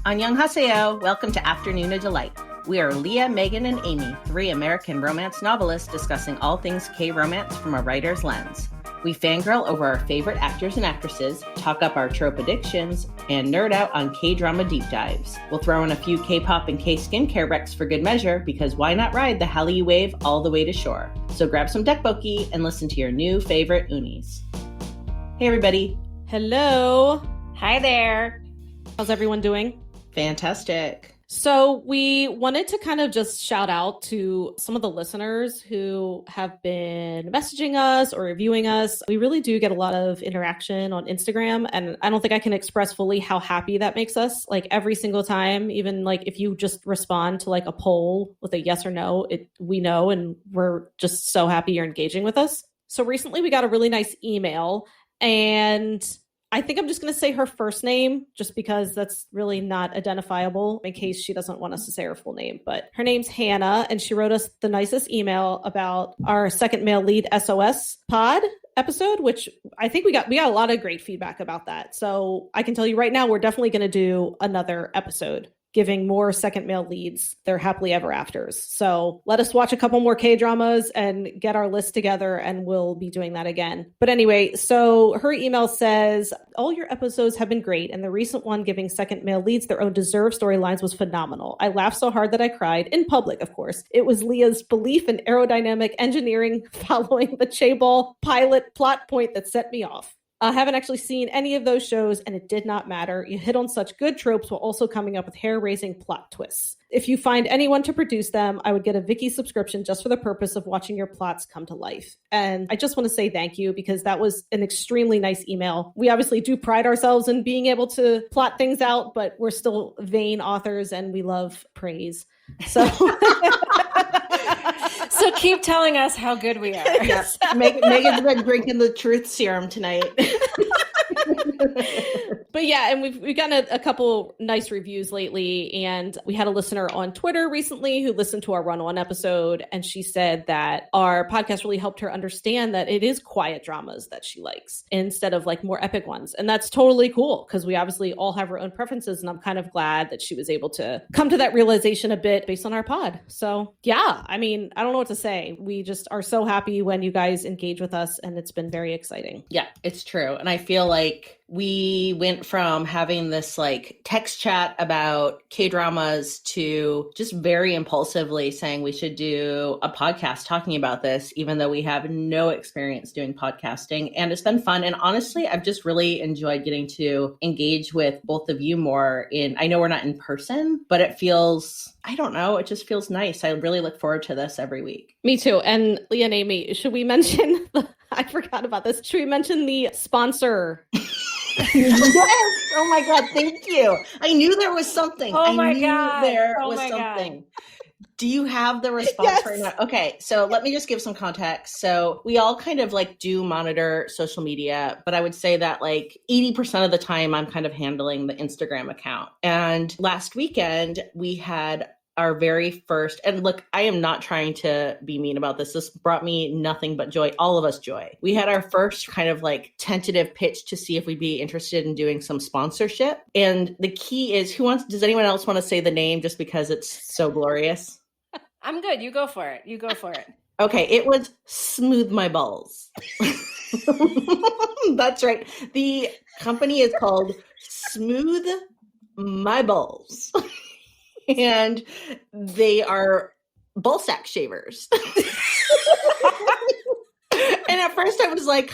Annyeonghaseyo, welcome to Afternoona Delight. We are Leah, Megan, and Amy, three American romance novelists discussing all things K-romance from a writer's lens. We fangirl over our favorite actors and actresses, talk up our trope addictions, and nerd out on K-drama deep dives. We'll throw in a few K-pop and K-skincare recs for good measure, because why not ride the Hallyu wave all the way to shore? So grab some dekboki and listen to your new favorite unis. Hey everybody. Hello. Hi there. How's everyone doing? Fantastic. So we wanted to kind of just shout out to some of the listeners who have been messaging us or reviewing us. We really do get a lot of interaction on Instagram, and I don't think I can express fully how happy that makes us. Like every single time, even like if you just respond to like a poll with a yes or no, we know, and we're just so happy you're engaging with us. So recently we got a really nice email, and I think I'm just going to say her first name just because that's really not identifiable in case she doesn't want us to say her full name. But her name's Hannah, and she wrote us the nicest email about our second male lead SOS pod episode, which I think we got a lot of great feedback about that. So I can tell you right now, we're definitely going to do another episode giving more second male leads their happily ever afters. So let us watch a couple more K-dramas and get our list together, and we'll be doing that again. But anyway, so her email says, all your episodes have been great, and the recent one giving second male leads their own deserved storylines was phenomenal. I laughed so hard that I cried, in public, of course. It was Leah's belief in aerodynamic engineering following the Chaebol pilot plot point that set me off. I haven't actually seen any of those shows, and it did not matter. You hit on such good tropes while also coming up with hair-raising plot twists. If you find anyone to produce them, I would get a Viki subscription just for the purpose of watching your plots come to life. And I just want to say thank you, because that was an extremely nice email. We obviously do pride ourselves in being able to plot things out, but we're still vain authors, and we love praise. So... So keep telling us how good we are. Yeah. Megan's been drinking the truth serum tonight. But yeah, and we've gotten a couple nice reviews lately, and we had a listener on Twitter recently who listened to our run-on episode, and she said that our podcast really helped her understand that it is quiet dramas that she likes instead of like more epic ones. And that's totally cool, because we obviously all have our own preferences, and I'm kind of glad that she was able to come to that realization a bit based on our pod. So yeah, I mean, I don't know what to say. We just are so happy when you guys engage with us, and it's been very exciting. Yeah, it's true. And I feel like we went from having this like text chat about K-dramas to just very impulsively saying we should do a podcast talking about this, even though we have no experience doing podcasting. And it's been fun. And honestly, I've just really enjoyed getting to engage with both of you more I know we're not in person, but it feels, I don't know, it just feels nice. I really look forward to this every week. Me too. And Leah and Amy, should we mention, I forgot about this. Should we mention the sponsor? Yes. Oh my God. Thank you. I knew there was something. Oh my God. There was something. Do you have the response right now? Okay. So let me just give some context. So we all kind of like do monitor social media, but I would say that like 80% of the time I'm kind of handling the Instagram account. And last weekend we had our very first, and look, I am not trying to be mean about this. This brought me nothing but joy, all of us joy. We had our first kind of like tentative pitch to see if we'd be interested in doing some sponsorship. And the key is, does anyone else want to say the name just because it's so glorious? I'm good. You go for it. Okay. It was Smooth My Balls. That's right. The company is called Smooth My Balls. And they are ball sack shavers. And at first I was like,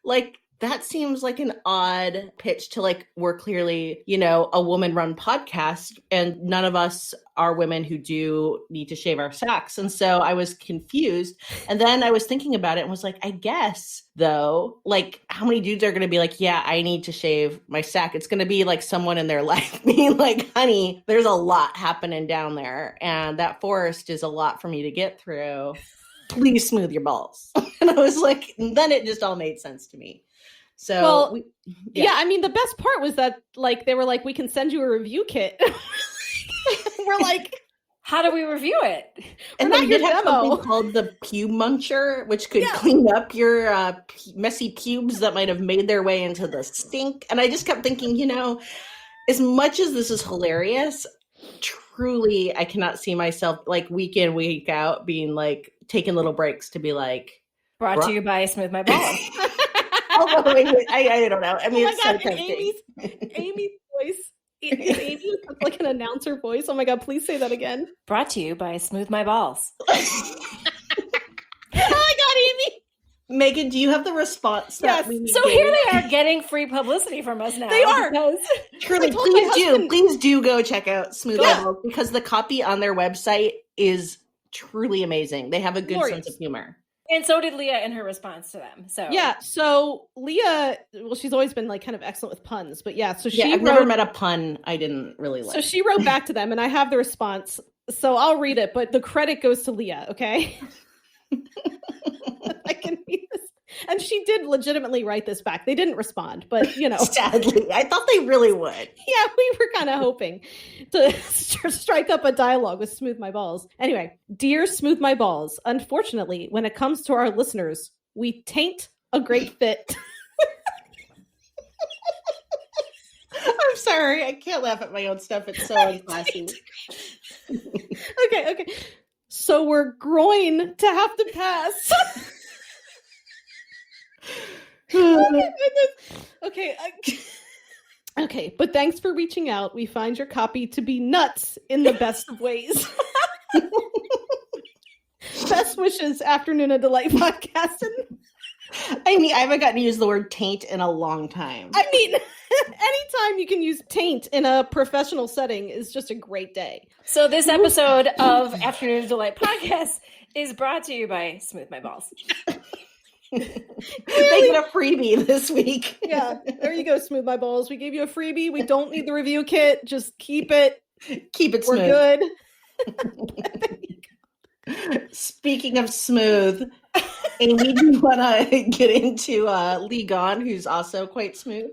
like that seems like an odd pitch to like, we're clearly, a woman-run podcast, and none of us are women who do need to shave our sacks. And so I was confused. And then I was thinking about it and was like, I guess though, like how many dudes are going to be like, yeah, I need to shave my sack. It's going to be like someone in their life being like, honey, there's a lot happening down there. And that forest is a lot for me to get through. Please smooth your balls. And I was like, then it just all made sense to me. So, well, yeah, I mean, the best part was that like, they were like, we can send you a review kit. We're like, how do we review it? And then you have something called the pube muncher, which could clean up your messy pubes that might have made their way into the stink. And I just kept thinking, as much as this is hilarious, truly, I cannot see myself like week in, week out being like taking little breaks to be like, Brought to you by Smooth My Balls. oh, wait, I don't know. I mean, oh my it's God, so and tempting. Amy's voice. Is Amy like an announcer voice? Oh my God, please say that again. Brought to you by Smooth My Balls. Oh my God, Amy. Megan, do you have the response? Yes. So here they are getting free publicity from us now. They are. Truly, I told my husband- please do go check out Smooth My Balls because the copy on their website is truly amazing. They have a good sense of humor. And so did Leah in her response to them. So yeah, so Leah, well, she's always been like kind of excellent with puns, but yeah, so I've never met a pun I didn't really like. So she wrote back to them, and I have the response. So I'll read it, but the credit goes to Leah. Okay, I can read this, and she did legitimately write this back. They didn't respond, but you know, sadly, I thought they really would. Yeah, we were kind of hoping to strike up a dialogue with Smooth My Balls. Anyway, dear Smooth My Balls, unfortunately, when it comes to our listeners, we tain't a great fit. I'm sorry, I can't laugh at my own stuff. It's so unclassy. Okay. So we're groin to have to pass. Okay, but thanks for reaching out. We find your copy to be nuts in the best of ways. Best wishes, Afternoona Delight podcast. I mean, I haven't gotten to use the word taint in a long time. I mean, anytime you can use taint in a professional setting is just a great day. So this episode of Afternoona Delight podcast is brought to you by Smooth My Balls. They get a freebie this week. Yeah, there you go, Smooth My Balls. We gave you a freebie. We don't need the review kit. Just keep it. Keep it smooth. We're good. Speaking of smooth, Amy, do you want to get into Lee Gon, who's also quite smooth?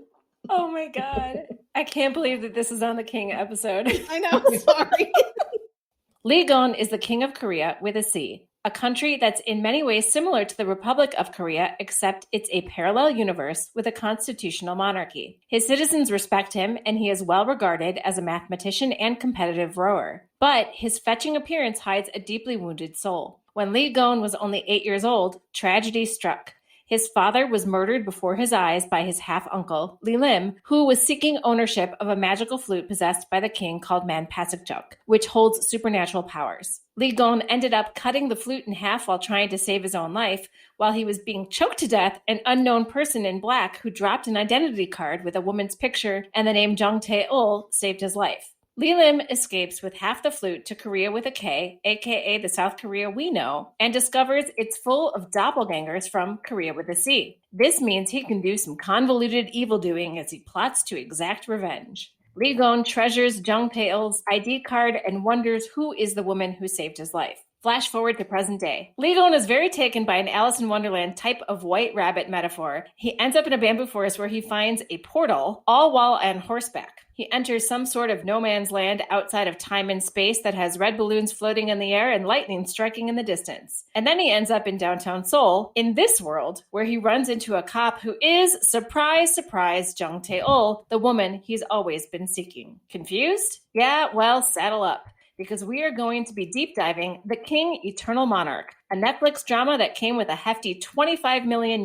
Oh my God. I can't believe that this is on the King episode. I know, sorry. Lee Gon is the king of Korea with a C, a country that's in many ways similar to the Republic of Korea, except it's a parallel universe with a constitutional monarchy. His citizens respect him, and he is well regarded as a mathematician and competitive rower. But his fetching appearance hides a deeply wounded soul. When Lee Gon was only 8 years old, tragedy struck. His father was murdered before his eyes by his half-uncle, Lee Lim, who was seeking ownership of a magical flute possessed by the king called Manpasikjeok, which holds supernatural powers. Lee Gon ended up cutting the flute in half while trying to save his own life. While he was being choked to death, an unknown person in black who dropped an identity card with a woman's picture and the name Jung Tae-ul saved his life. Lee Lim escapes with half the flute to Korea with a K, aka the South Korea we know, and discovers it's full of doppelgangers from Korea with a C. This means he can do some convoluted evildoing as he plots to exact revenge. Lee Gon treasures Jung Tae-ul's ID card and wonders who is the woman who saved his life. Flash forward to present day. Lee Gon is very taken by an Alice in Wonderland type of white rabbit metaphor. He ends up in a bamboo forest where he finds a portal, all while on horseback. He enters some sort of no man's land outside of time and space that has red balloons floating in the air and lightning striking in the distance. And then he ends up in downtown Seoul, in this world, where he runs into a cop who is, surprise, surprise, Jung Tae-ul, the woman he's always been seeking. Confused? Yeah, well, saddle up, because we are going to be deep diving The King, Eternal Monarch, a Netflix drama that came with a hefty $25 million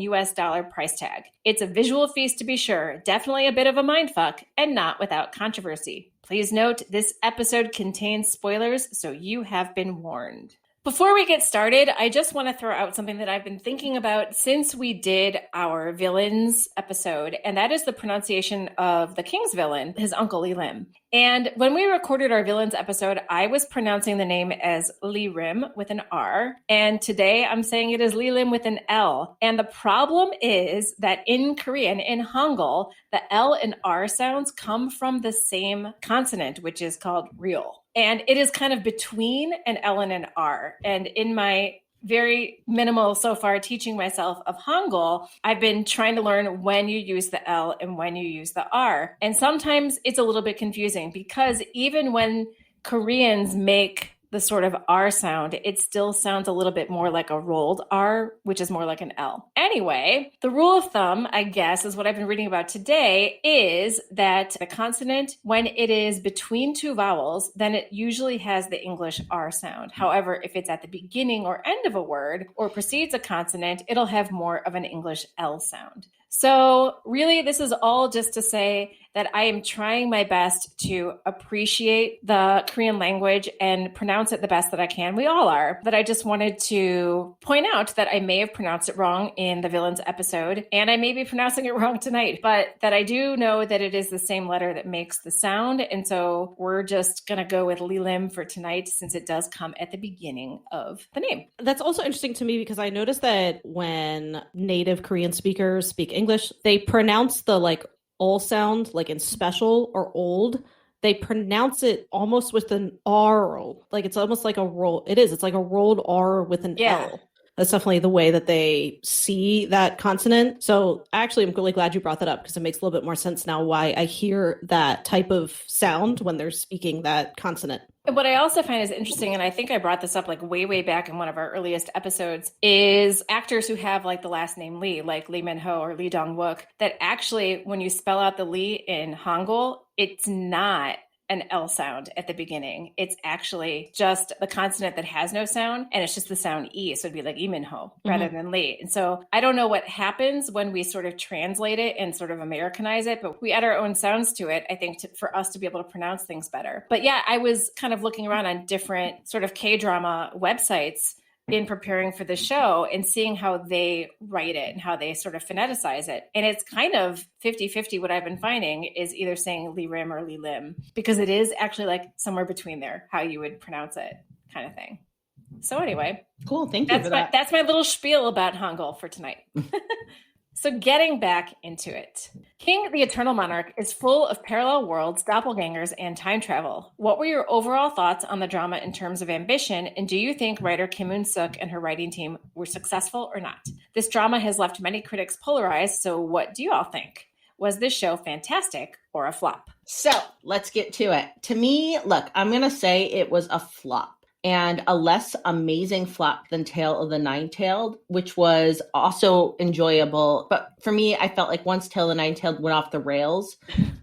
price tag. It's a visual feast to be sure, definitely a bit of a mindfuck, and not without controversy. Please note, this episode contains spoilers, so you have been warned. Before we get started, I just want to throw out something that I've been thinking about since we did our villains episode, and that is the pronunciation of the king's villain, his uncle Lee Lim. And when we recorded our villains episode, I was pronouncing the name as Lee Rim with an R, and today I'm saying it as Lee Lim with an L. And the problem is that in Korean, in Hangul, the L and R sounds come from the same consonant, which is called real. And it is kind of between an L and an R. And in my very minimal so far teaching myself of Hangul, I've been trying to learn when you use the L and when you use the R. And sometimes it's a little bit confusing because even when Koreans make the sort of R sound, it still sounds a little bit more like a rolled R, which is more like an L. Anyway, the rule of thumb, I guess, is what I've been reading about today, is that the consonant, when it is between two vowels, then it usually has the English R sound. However, if it's at the beginning or end of a word or precedes a consonant, it'll have more of an English L sound. So really, this is all just to say that I am trying my best to appreciate the Korean language and pronounce it the best that I can. We all are. But I just wanted to point out that I may have pronounced it wrong in the villains episode, and I may be pronouncing it wrong tonight, but that I do know that it is the same letter that makes the sound. And so we're just going to go with Lilim for tonight, since it does come at the beginning of the name. That's also interesting to me because I noticed that when native Korean speakers speak English, they pronounce the ol sound in special or old. They pronounce it almost with an R. It's almost like a roll. It is. It's like a rolled R with an L. That's definitely the way that they see that consonant. So actually, I'm really glad you brought that up because it makes a little bit more sense now why I hear that type of sound when they're speaking that consonant. What I also find is interesting, and I think I brought this up way back in one of our earliest episodes, is actors who have the last name Lee, like Lee Min-ho or Lee Dong-wook, that actually when you spell out the Lee in Hangul, it's not an L sound at the beginning. It's actually just the consonant that has no sound, and it's just the sound E. So it'd be like Lee Min-ho rather than Lee. And so I don't know what happens when we sort of translate it and sort of Americanize it, but we add our own sounds to it, I think, for us to be able to pronounce things better. But yeah, I was kind of looking around on different sort of K-drama websites in preparing for the show and seeing how they write it and how they sort of phoneticize it. And it's kind of 50-50. What I've been finding is either saying Lee Rim or Lee Lim, because it is actually somewhere between there, how you would pronounce it kind of thing. So anyway. Cool. Thank you for that. That's my little spiel about Hangul for tonight. So getting back into it. King, the Eternal Monarch, is full of parallel worlds, doppelgangers, and time travel. What were your overall thoughts on the drama in terms of ambition, and do you think writer Kim Eun-suk and her writing team were successful or not? This drama has left many critics polarized, so what do you all think? Was this show fantastic or a flop? So let's get to it. To me, look, I'm going to say it was a flop. And a less amazing flop than Tale of the Nine-Tailed, which was also enjoyable. But for me, I felt like once Tale of the Nine-Tailed went off the rails,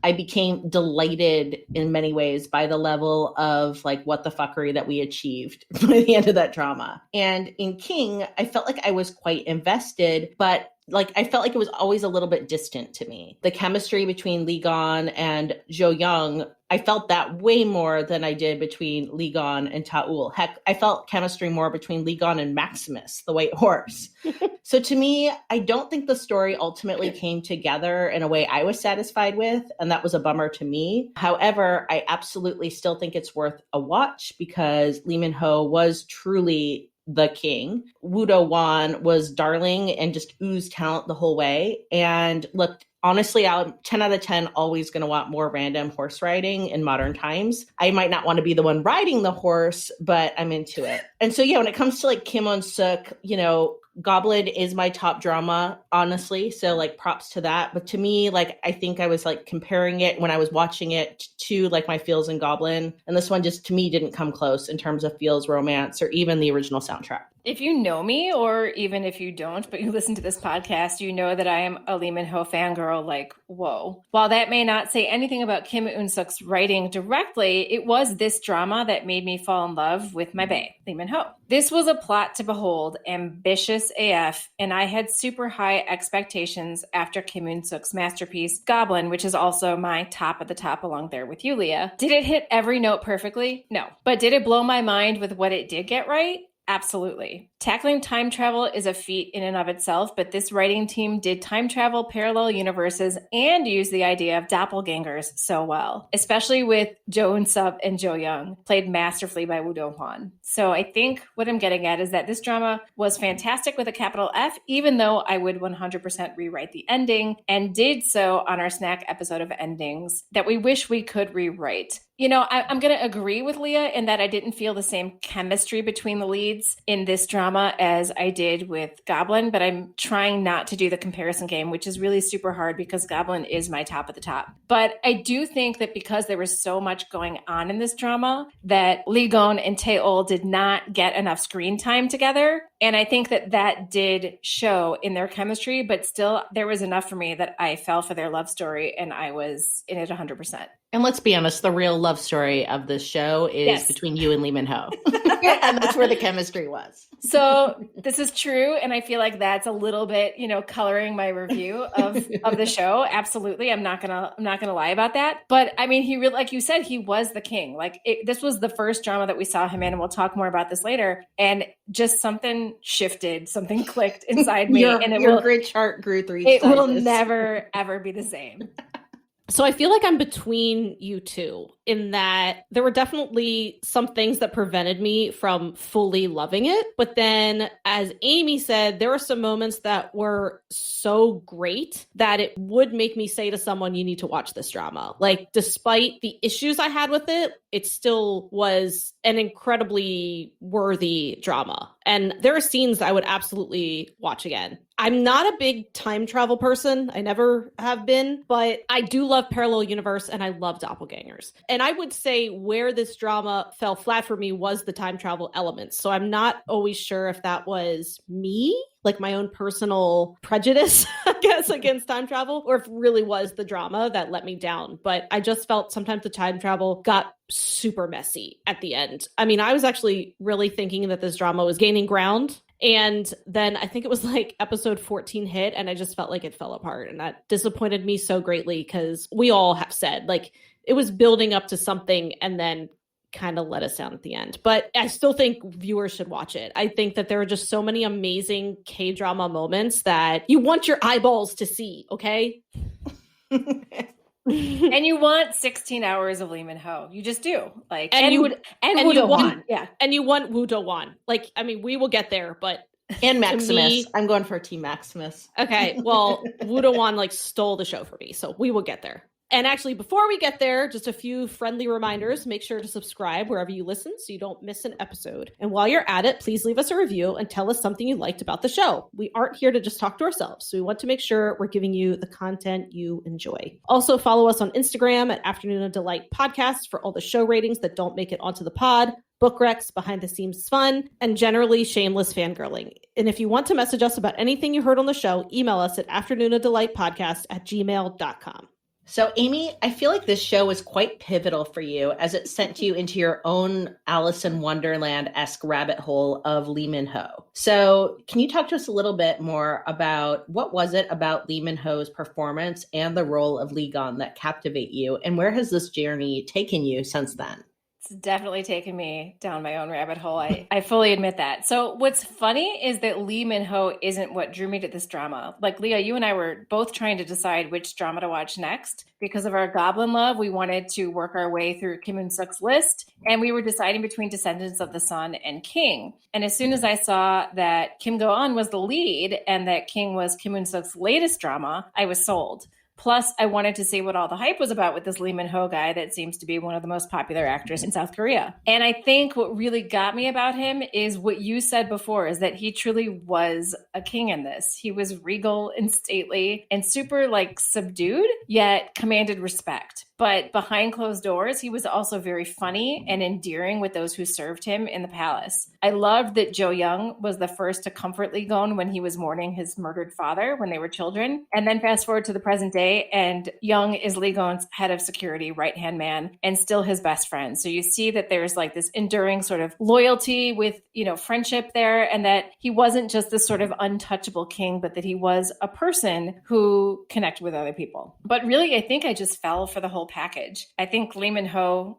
I became delighted in many ways by the level of what the fuckery that we achieved by the end of that drama. And in King, I felt like I was quite invested, but I felt like it was always a little bit distant to me. The chemistry between Lee Gon and Jo Young, I felt that way more than I did between Lee Gon and Taul. Heck, I felt chemistry more between Lee Gon and Maximus, the White Horse. So to me, I don't think the story ultimately came together in a way I was satisfied with, and that was a bummer to me. However, I absolutely still think it's worth a watch because Lee Min-ho was truly the king. Woo Do Hwan was darling and just oozed talent the whole way. And look, honestly, I'm 10 out of 10 always going to want more random horse riding in modern times. I might not want to be the one riding the horse, but I'm into it. And so, yeah, when it comes to Kim Eun-suk, Goblin is my top drama, honestly. So props to that. But to me, I think I was comparing it when I was watching it to my feels in Goblin. And this one just to me didn't come close in terms of feels, romance, or even the original soundtrack. If you know me, or even if you don't, but you listen to this podcast, you know that I am a Lee Min-ho fangirl, whoa. While that may not say anything about Kim Eun-suk's writing directly, it was this drama that made me fall in love with my bae, Lee Min-ho. This was a plot to behold, ambitious AF, and I had super high expectations after Kim Eun-suk's masterpiece, Goblin, which is also my top of the top along there with you, Leah. Did it hit every note perfectly? No. But did it blow my mind with what it did get right? Absolutely. Tackling time travel is a feat in and of itself, but this writing team did time travel, parallel universes, and use the idea of doppelgangers so well, especially with Jo Eun-suk and Jo Young, played masterfully by Woo Do Hwan. So I think what I'm getting at is that this drama was fantastic with a capital F, even though I would 100% rewrite the ending, and did so on our snack episode of endings that we wish we could rewrite. I'm going to agree with Leah in that I didn't feel the same chemistry between the leads leads in this drama as I did with Goblin, but I'm trying not to do the comparison game, which is really super hard because Goblin is my top of the top. But I do think that because there was so much going on in this drama, that Lee Gon and Tae-ol did not get enough screen time together. And I think that that did show in their chemistry, but still there was enough for me that I fell for their love story and I was in it 100%. And let's be honest, the real love story of this show is between you and Lee Min-ho. And that's where the chemistry was. So this is true. And I feel like that's a little bit, coloring my review of the show. Absolutely. I'm not gonna lie about that. But I mean, he really, like you said, he was the king. Like this was the first drama that we saw him in, and we'll talk more about this later. And just something shifted, something clicked inside me. Your grid chart grew 3 It sizes. will never, ever be the same. So I feel like I'm between you two in that there were definitely some things that prevented me from fully loving it. But then, as Amy said, there were some moments that were so great that it would make me say to someone, you need to watch this drama. Like, despite the issues I had with it, it still was an incredibly worthy drama. And there are scenes I would absolutely watch again. I'm not a big time travel person. I never have been, but I do love parallel universe and I love doppelgangers. And I would say where this drama fell flat for me was the time travel elements. So I'm not always sure if that was me, like my own personal prejudice, I guess, against time travel, or if it really was the drama that let me down. But I just felt sometimes the time travel got super messy at the end. I mean, I was actually really thinking that this drama was gaining ground. And then I think it was like episode 14 hit and I just felt like it fell apart. And that disappointed me so greatly because we all have said like it was building up to something and then kind of let us down at the end. But I still think viewers should watch it. I think that there are just so many amazing K-drama moments that you want your eyeballs to see, okay? And you want 16 hours of Lee Min-ho. You just do. Like, and you Woo Do Hwan. Yeah. And you want Woo Do Hwan. Like, I mean, we will get there, but and Maximus. I'm going for Team Maximus. Okay. Well, Woo Do Hwan like stole the show for me, so we will get there. And actually, before we get there, just a few friendly reminders. Make sure to subscribe wherever you listen so you don't miss an episode. And while you're at it, please leave us a review and tell us something you liked about the show. We aren't here to just talk to ourselves, so we want to make sure we're giving you the content you enjoy. Also, follow us on Instagram at Afternoona Delight Podcast for all the show ratings that don't make it onto the pod, book recs, behind the scenes fun, and generally shameless fangirling. And if you want to message us about anything you heard on the show, email us at afternoonadelightpodcast@gmail.com. So, Amy, I feel like this show was quite pivotal for you as it sent you into your own Alice in Wonderland-esque rabbit hole of Lee Min-ho. So, can you talk to us a little bit more about what was it about Lee Min-ho's performance and the role of Lee Gon that captivate you, and where has this journey taken you since then? It's definitely taken me down my own rabbit hole. I fully admit that. So what's funny is that Lee Min-ho isn't what drew me to this drama. Like Leah, you and I were both trying to decide which drama to watch next. Because of our Goblin love, we wanted to work our way through Kim Un-suk's list. And we were deciding between Descendants of the Sun and King. And as soon as I saw that Kim Go-eun was the lead and that King was Kim Un-suk's latest drama, I was sold. Plus, I wanted to see what all the hype was about with this Lee Min-ho guy that seems to be one of the most popular actors in South Korea. And I think what really got me about him is what you said before, is that he truly was a king in this. He was regal and stately and super subdued, yet commanded respect. But behind closed doors, he was also very funny and endearing with those who served him in the palace. I loved that Jo Young was the first to comfort Lee Gon when he was mourning his murdered father when they were children. And then fast forward to the present day, and Young is Lee Gon's head of security, right-hand man, and still his best friend. So you see that there's this enduring sort of loyalty with, friendship there, and that he wasn't just this sort of untouchable king, but that he was a person who connected with other people. But really, I think I just fell for the whole package. I think Lee Min-ho,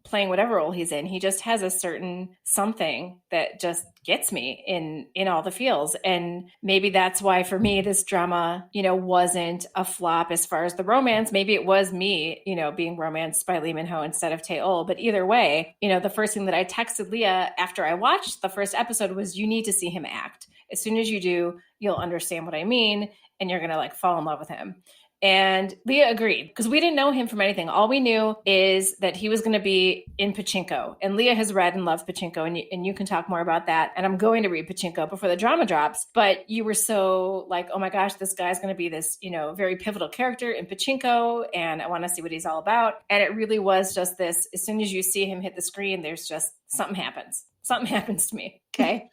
playing whatever role he's in, he just has a certain something that just gets me in all the feels. And maybe that's why for me, this drama, wasn't a flop as far as the romance. Maybe it was me, being romanced by Lee Min-ho instead of Tae-ol. But either way, the first thing that I texted Leah after I watched the first episode was, you need to see him act. As soon as you do, you'll understand what I mean. And you're going to fall in love with him. And Leah agreed because we didn't know him from anything. All we knew is that he was going to be in Pachinko. And Leah has read and loved Pachinko, and you can talk more about that. And I'm going to read Pachinko before the drama drops. But you were so like, oh my gosh, this guy's going to be this, very pivotal character in Pachinko. And I want to see what he's all about. And it really was just this, as soon as you see him hit the screen, there's just something happens. Something happens to me. Okay.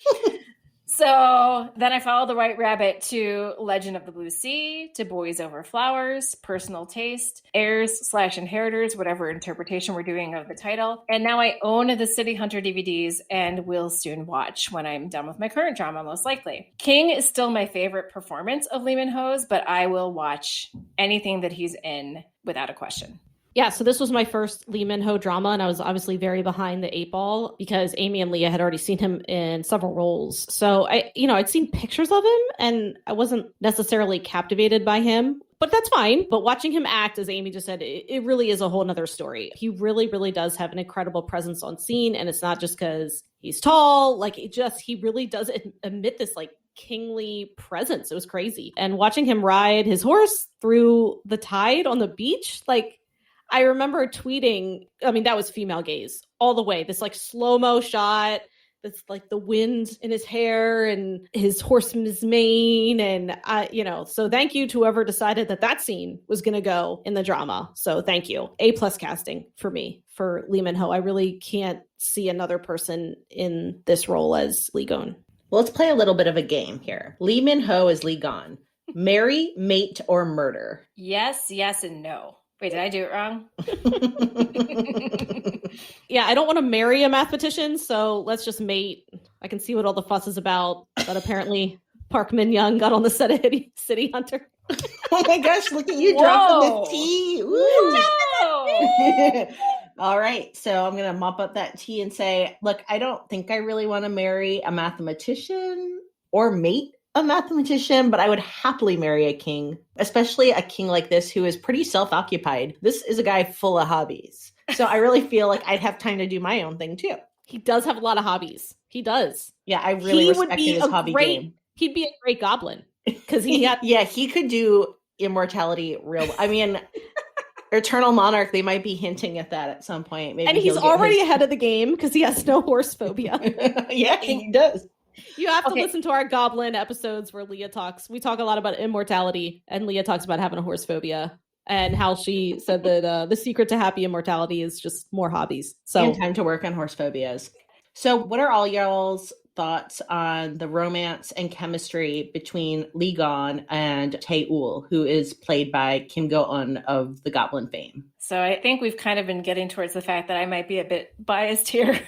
So then I followed the White Rabbit to Legend of the Blue Sea, to Boys Over Flowers, Personal Taste, Heirs/Inheritors, whatever interpretation we're doing of the title. And now I own the City Hunter DVDs and will soon watch when I'm done with my current drama, most likely. King is still my favorite performance of Lee Min-ho's, but I will watch anything that he's in without a question. Yeah, so this was my first Lee Min-ho drama, and I was obviously very behind the 8 ball because Amy and Leah had already seen him in several roles. So I'd seen pictures of him, and I wasn't necessarily captivated by him, but that's fine. But watching him act, as Amy just said, it really is a whole nother story. He really, really does have an incredible presence on scene, and it's not just because he's tall. Like, he really does emit this, like, kingly presence. It was crazy. And watching him ride his horse through the tide on the beach, like, I remember tweeting, that was female gaze all the way. This like slow-mo shot, that's like the wind in his hair and his horseman's mane. And, so thank you to whoever decided that scene was going to go in the drama. So thank you. A+ casting for me, for Lee Min-ho. I really can't see another person in this role as Lee Gon. Well, let's play a little bit of a game here. Lee Min-ho is Lee Gon. Marry, mate, or murder? Yes, yes, and no. Wait, did I do it wrong? Yeah, I don't want to marry a mathematician, so let's just mate. I can see what all the fuss is about, but apparently Park Min-young got on the set of City Hunter. Oh my gosh, look at you dropping the tea. All right, so I'm going to mop up that tea and say, look, I don't think I really want to marry a mathematician or mate a mathematician, but I would happily marry a king, especially a king like this who is pretty self-occupied. This is a guy full of hobbies. So I really feel like I'd have time to do my own thing too. He does have a lot of hobbies. He does. Yeah, I really respected his hobby game. He'd be a great goblin because he had. Yeah, he could do immortality real. Eternal Monarch, they might be hinting at that at some point. Maybe, and he's already ahead of the game because he has no horse phobia. Yeah, he does. You have to listen to our Goblin episodes where Leah talks. We talk a lot about immortality, and Leah talks about having a horse phobia and how she said that the secret to happy immortality is just more hobbies. So and time to work on horse phobias. So what are all y'all's thoughts on the romance and chemistry between Lee Gon and Tae-ul, who is played by Kim Go-eun of the Goblin fame? So I think we've kind of been getting towards the fact that I might be a bit biased here.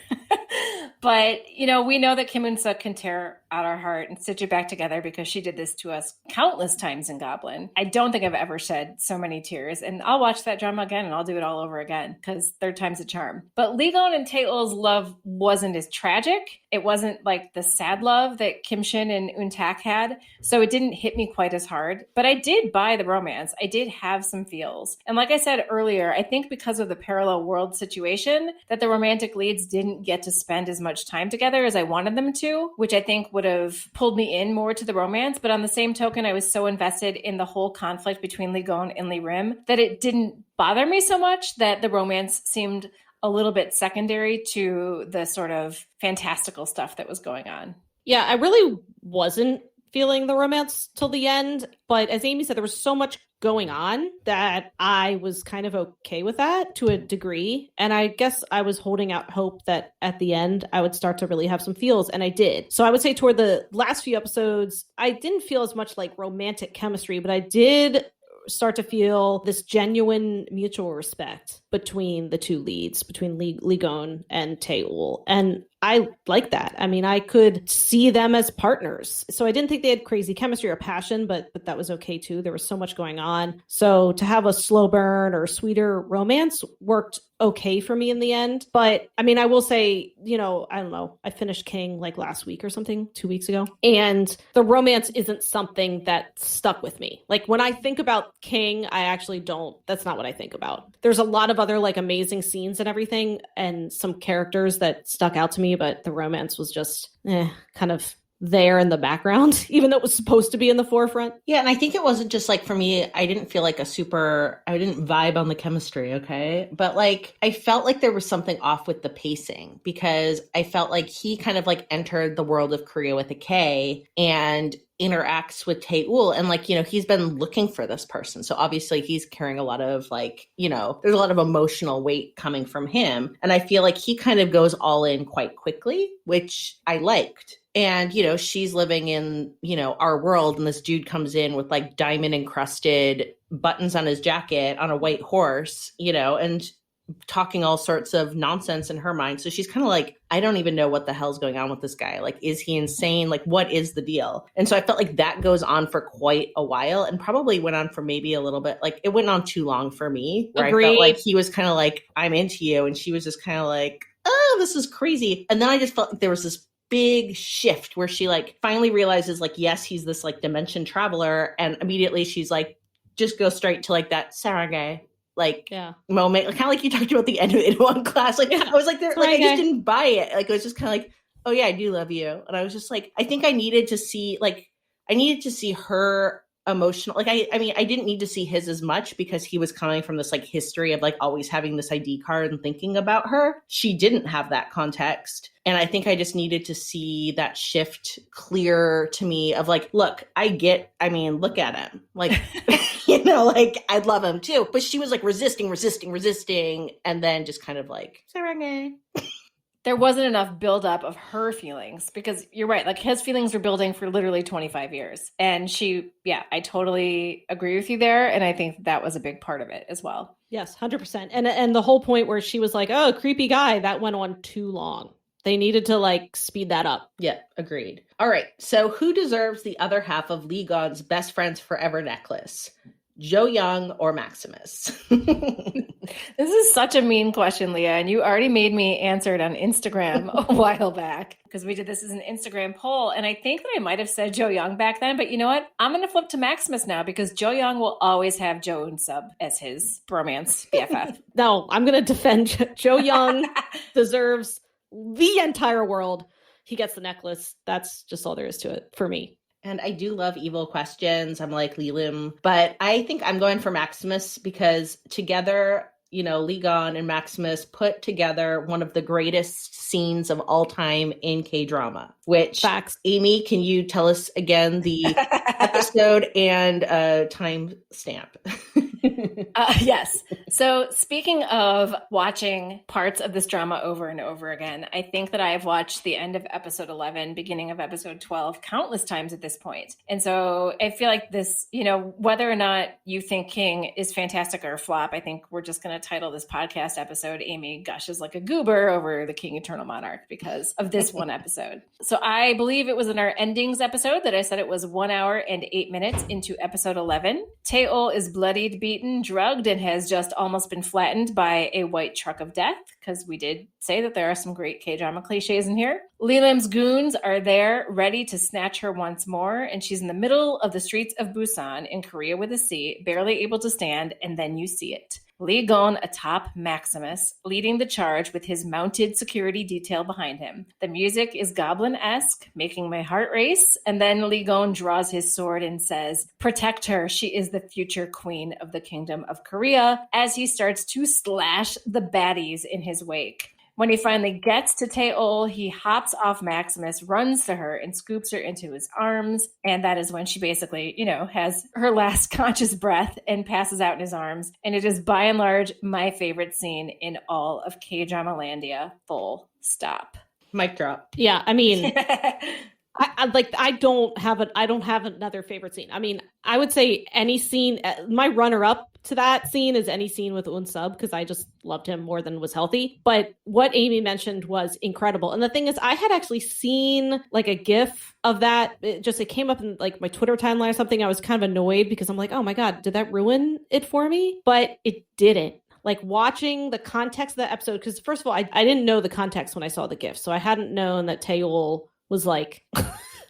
But, we know that Kim Un-suk can tear out our heart and stitch it back together because she did this to us countless times in Goblin. I don't think I've ever shed so many tears. And I'll watch that drama again and I'll do it all over again because third time's a charm. But Lee Gon and Tae-ul's love wasn't as tragic. It wasn't like the sad love that Kim Shin and Un-tak had. So it didn't hit me quite as hard. But I did buy the romance. I did have some feels. And like I said earlier, I think because of the parallel world situation that the romantic leads didn't get to spend as much time together as I wanted them to, which I think would have pulled me in more to the romance. But on the same token, I was so invested in the whole conflict between Lee Gon and Lee Rim that it didn't bother me so much that the romance seemed a little bit secondary to the sort of fantastical stuff that was going on. Yeah, I really wasn't feeling the romance till the end. But as Amy said, there was so much going on that I was kind of okay with that to a degree. And I guess I was holding out hope that at the end I would start to really have some feels, and I did. So I would say toward the last few episodes, I didn't feel as much like romantic chemistry, but I did start to feel this genuine mutual respect between the two leads, between Lee Gon and Tae-ul. And I like that. I mean, I could see them as partners. So I didn't think they had crazy chemistry or passion, but that was okay too. There was so much going on. So to have a slow burn or sweeter romance worked okay for me in the end. But I mean, I will say, I don't know, I finished King like last week or something, 2 weeks ago. And the romance isn't something that stuck with me. Like when I think about King, I actually don't, that's not what I think about. There's a lot of other like amazing scenes and everything and some characters that stuck out to me, but the romance was just kind of there in the background, even though it was supposed to be in the forefront. Yeah, and I think it wasn't just like for me, I didn't feel like I didn't vibe on the chemistry, okay? But like I felt like there was something off with the pacing because I felt like he kind of like entered the world of Korea with a K and interacts with Tae-ul, and like, he's been looking for this person. So obviously he's carrying a lot of like, there's a lot of emotional weight coming from him. And I feel like he kind of goes all in quite quickly, which I liked. And, she's living in, our world. And this dude comes in with like diamond encrusted buttons on his jacket on a white horse, and talking all sorts of nonsense in her mind. So she's kind of like, I don't even know what the hell's going on with this guy. Like, is he insane? Like, what is the deal? And so I felt like that goes on for quite a while and probably went on for maybe a little bit. Like, it went on too long for me. Where Agreed. I felt like he was kind of like, I'm into you. And she was just kind of like, oh, this is crazy. And then I just felt like there was this big shift where she like finally realizes like, yes, he's this like dimension traveler. And immediately she's like, just go straight to like that Sarage moment, kind of like you talked about the end of it in one class. Like, I was like, there, like, I just didn't buy it. Like, it was just kind of like, oh yeah, I do love you. And I was just like, I think I needed to see her emotional. Like, I mean, I didn't need to see his as much because he was coming from this like history of like always having this ID card and thinking about her. She didn't have that context. And I think I just needed to see that shift clear to me of like, look, look at him. Like, like I'd love him too. But she was like resisting. And then just kind of like, Sarang. There wasn't enough buildup of her feelings because you're right. Like his feelings were building for literally 25 years. And I totally agree with you there. And I think that was a big part of it as well. Yes, 100%. And the whole point where she was like, oh, creepy guy, that went on too long. They needed to like speed that up. Yeah, agreed. All right. So who deserves the other half of Lee Gon's best friends forever necklace? Jo Young or Maximus? This is such a mean question, Leah, and you already made me answer it on Instagram a while back because we did this as an Instagram poll, and I think that I might have said Jo Young back then, but you know what? I'm going to flip to Maximus now because Jo Young will always have Jo Eun-sub as his bromance BFF. No, I'm going to defend Jo Young. Deserves the entire world. He gets the necklace. That's just all there is to it for me. And I do love evil questions. I'm like Lilim, but I think I'm going for Maximus because together, Lee Gon and Maximus put together one of the greatest scenes of all time in Kdrama, which facts. Amy, can you tell us again the episode and time stamp? Yes. So speaking of watching parts of this drama over and over again, I think that I have watched the end of episode 11, beginning of episode 12 countless times at this point. And so I feel like this, whether or not you think King is fantastic or a flop, I think we're just going to title this podcast episode, Amy Gushes Like a Goober over the King Eternal Monarch because of this one episode. So I believe it was in our endings episode that I said it was 1 hour and 8 minutes into episode 11. Tae-ul is bloodied, beaten, drugged, and has just almost been flattened by a white truck of death, because we did say that there are some great K-drama cliches in here. Lilim's goons are there, ready to snatch her once more, and she's in the middle of the streets of Busan in Korea with a C, barely able to stand, and then you see it. Lee Gon atop Maximus, leading the charge with his mounted security detail behind him. The music is goblin-esque, making my heart race, and then Lee Gon draws his sword and says, "Protect her, she is the future queen of the Kingdom of Korea," as he starts to slash the baddies in his wake. When he finally gets to Tae-ul, he hops off Maximus, runs to her, and scoops her into his arms. And that is when she basically, has her last conscious breath and passes out in his arms. And it is by and large my favorite scene in all of K-Drama-landia. Full stop. Mic drop. Yeah, I mean, I don't have another favorite scene. I mean, I would say any scene, my runner-up to that scene is any scene with Eun-sub, because I just loved him more than was healthy. But what Amy mentioned was incredible. And the thing is, I had actually seen like a GIF of that. It came up in like my Twitter timeline or something. I was kind of annoyed because I'm like, oh my God, did that ruin it for me? But it didn't. Like watching the context of the episode, because first of all, I didn't know the context when I saw the GIF. So I hadn't known that Tae-ul was like...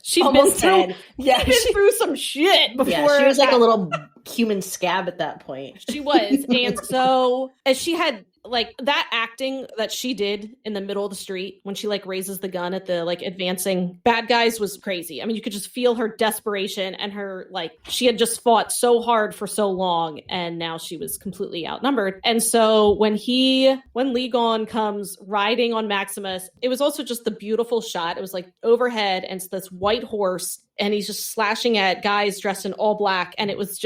She's been through some shit before. Yeah, she was like a little human scab at that point. She was. And so, as she had like that acting that she did in the middle of the street when she like raises the gun at the like advancing bad guys was crazy. I mean, you could just feel her desperation and her like she had just fought so hard for so long and now she was completely outnumbered. And so when Lee Gon comes riding on Maximus, it was also just the beautiful shot. It was like overhead and it's this white horse and he's just slashing at guys dressed in all black. And it was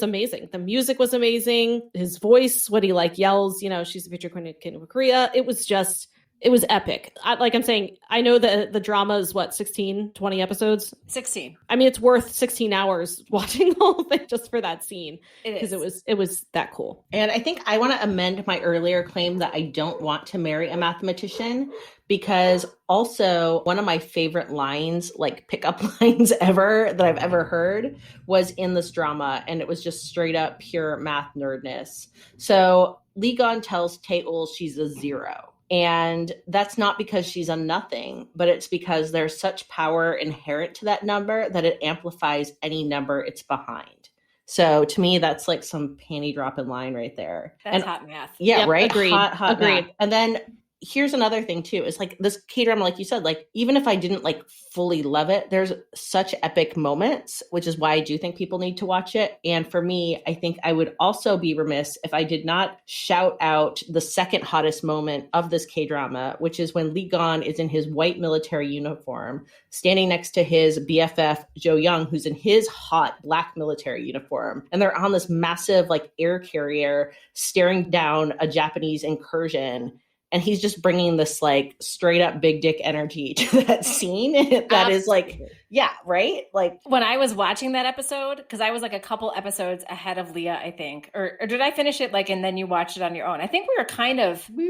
amazing. The music was amazing. His voice, what he like yells, you know, she's the future queen of Korea. It was epic. I'm saying, I know the drama is 16, 20 episodes? 16. I mean, it's worth 16 hours watching the whole thing just for that scene. Because it was that cool. And I think I want to amend my earlier claim that I don't want to marry a mathematician, because also one of my favorite lines, like pickup lines ever that I've ever heard, was in this drama. And it was just straight up pure math nerdness. So Lee Gon tells Tae-ul she's a 0. And that's not because she's a nothing, but it's because there's such power inherent to that number that it amplifies any number it's behind. So to me, that's like some panty dropping line right there. That's hot math. Yeah, yep, right? Agreed. Hot Agreed. math. And then here's another thing too, is like this K-drama, like you said, like even if I didn't like fully love it, there's such epic moments, which is why I do think people need to watch it. And for me, I think I would also be remiss if I did not shout out the second hottest moment of this K-drama, which is when Lee Gon is in his white military uniform, standing next to his BFF, Jo Young, who's in his hot black military uniform. And they're on this massive like air carrier staring down a Japanese incursion. And he's just bringing this like straight up big dick energy to that scene. That is like, yeah, right? Like when I was watching that episode, because I was like a couple episodes ahead of Leah, I think, or did I finish it like, and then you watched it on your own? I think we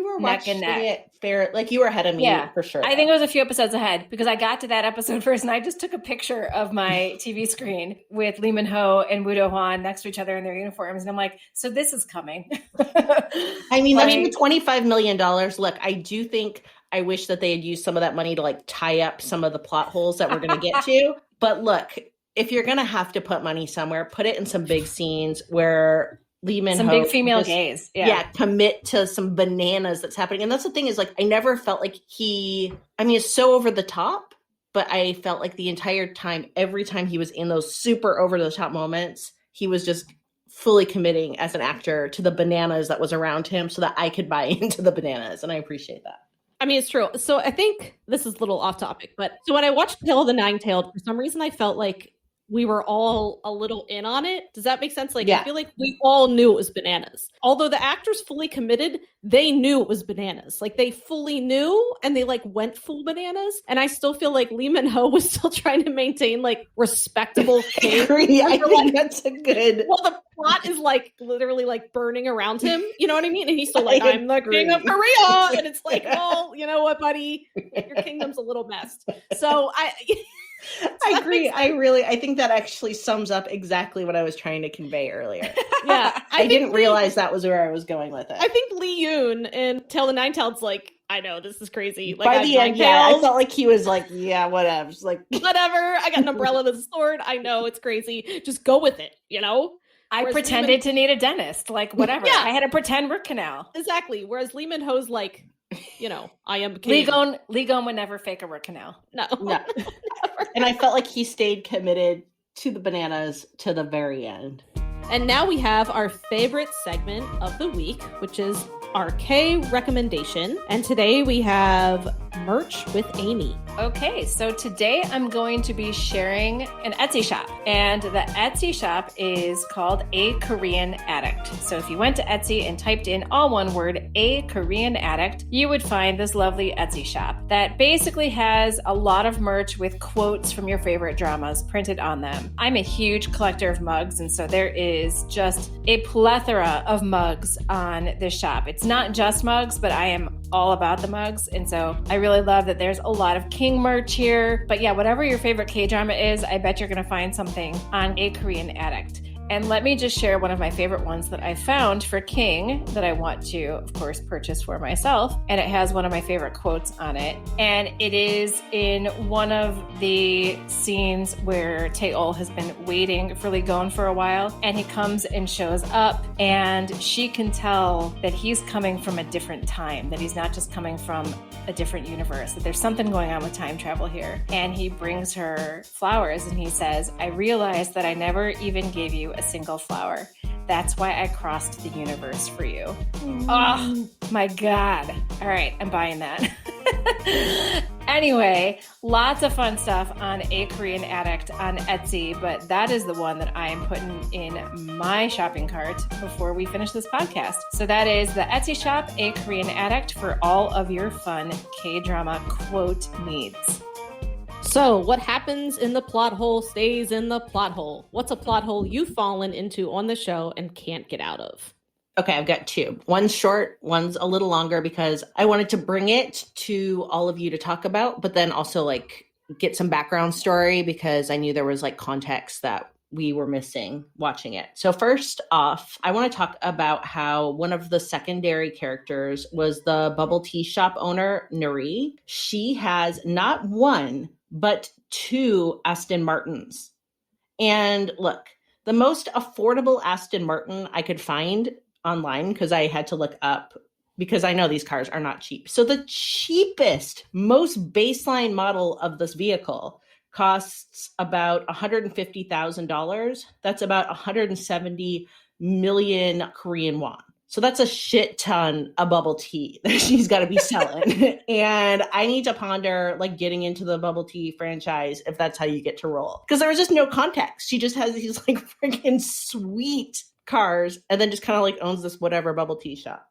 were neck and neck. It fair, like you were ahead of me, yeah, for sure. I think it was a few episodes ahead because I got to that episode first, and I just took a picture of my TV screen with Lee Min-ho and Woo Do Hwan next to each other in their uniforms, and I'm like, so this is coming. I mean, that's $25 million. Look, I do think I wish that they had used some of that money to like tie up some of the plot holes that we're going to get to. But look, if you're going to have to put money somewhere, put it in some big scenes where Lee Min-ho, some big female gaze. Yeah, commit to some bananas that's happening. And that's the thing is like, I never felt like it's so over the top, but I felt like the entire time, every time he was in those super over the top moments, he was just fully committing as an actor to the bananas that was around him so that I could buy into the bananas. And I appreciate that. I mean, it's true. So I think this is a little off topic, but so when I watched Tale of the Nine-Tailed, for some reason I felt like we were all a little in on it. Does that make sense? Like, yeah. I feel like we all knew it was bananas. Although the actors fully committed, they knew it was bananas. Like, they fully knew, and they, like, went full bananas. And I still feel like Lee Min-ho was still trying to maintain, like, respectable I think that's a good... Well, the plot is, like, literally, like, burning around him. You know what I mean? And he's still like, I'm the king of Korea! And it's like, well, you know what, buddy? Your kingdom's a little messed. So I agree. I think that actually sums up exactly what I was trying to convey earlier. Yeah. I didn't realize that was where I was going with it. I think Lee Yoon in Tale the Nine-Tailed like, I know, this is crazy. Like, by the end, yeah, I felt like he was like, yeah, whatever. Just like, whatever. I got an umbrella with a sword. I know, it's crazy. Just go with it, you know? I pretended to need a dentist. Like, whatever. Yeah. I had a pretend root canal. Exactly. Whereas Lee Min-ho's like, you know, I am king. Lee Gon would never fake a root canal. No. And I felt like he stayed committed to the bananas to the very end. And now we have our favorite segment of the week, which is our K recommendation. And today we have merch with Amy. Okay, so today I'm going to be sharing an Etsy shop. And the Etsy shop is called A Korean Addict. So if you went to Etsy and typed in all one word, A Korean Addict, you would find this lovely Etsy shop that basically has a lot of merch with quotes from your favorite dramas printed on them. I'm a huge collector of mugs, and so there is just a plethora of mugs on this shop. It's not just mugs, but I am all about the mugs. And so I really love that there's a lot of King merch here. But yeah, whatever your favorite K-drama is, I bet you're going to find something on A Korean Addict. And let me just share one of my favorite ones that I found for King that I want to, of course, purchase for myself. And it has one of my favorite quotes on it. And it is in one of the scenes where Taeol has been waiting for Lee Gon for a while. And he comes and shows up, and she can tell that he's coming from a different time, that he's not just coming from a different universe, that there's something going on with time travel here. And he brings her flowers and he says, I realized that I never even gave you a single flower. That's why I crossed the universe for you. Oh my God. All right, I'm buying that. Anyway, lots of fun stuff on A Korean Addict on Etsy, but that is the one that I am putting in my shopping cart before we finish this podcast. So that is the Etsy shop, A Korean Addict, for all of your fun K-drama quote needs. So what happens in the plot hole stays in the plot hole. What's a plot hole you've fallen into on the show and can't get out of? Okay, I've got two. One's short, one's a little longer because I wanted to bring it to all of you to talk about, but then also like get some background story because I knew there was like context that we were missing watching it. So first off, I want to talk about how one of the secondary characters was the bubble tea shop owner, Nuri. She has not one, but two Aston Martins. And look, the most affordable Aston Martin I could find online, because I had to look up, because I know these cars are not cheap. So the cheapest, most baseline model of this vehicle costs about $150,000. That's about 170 million Korean won. So that's a shit ton of bubble tea that she's got to be selling. And I need to ponder like getting into the bubble tea franchise if that's how you get to roll. Because there was just no context. She just has these like freaking sweet cars and then just kind of like owns this whatever bubble tea shop.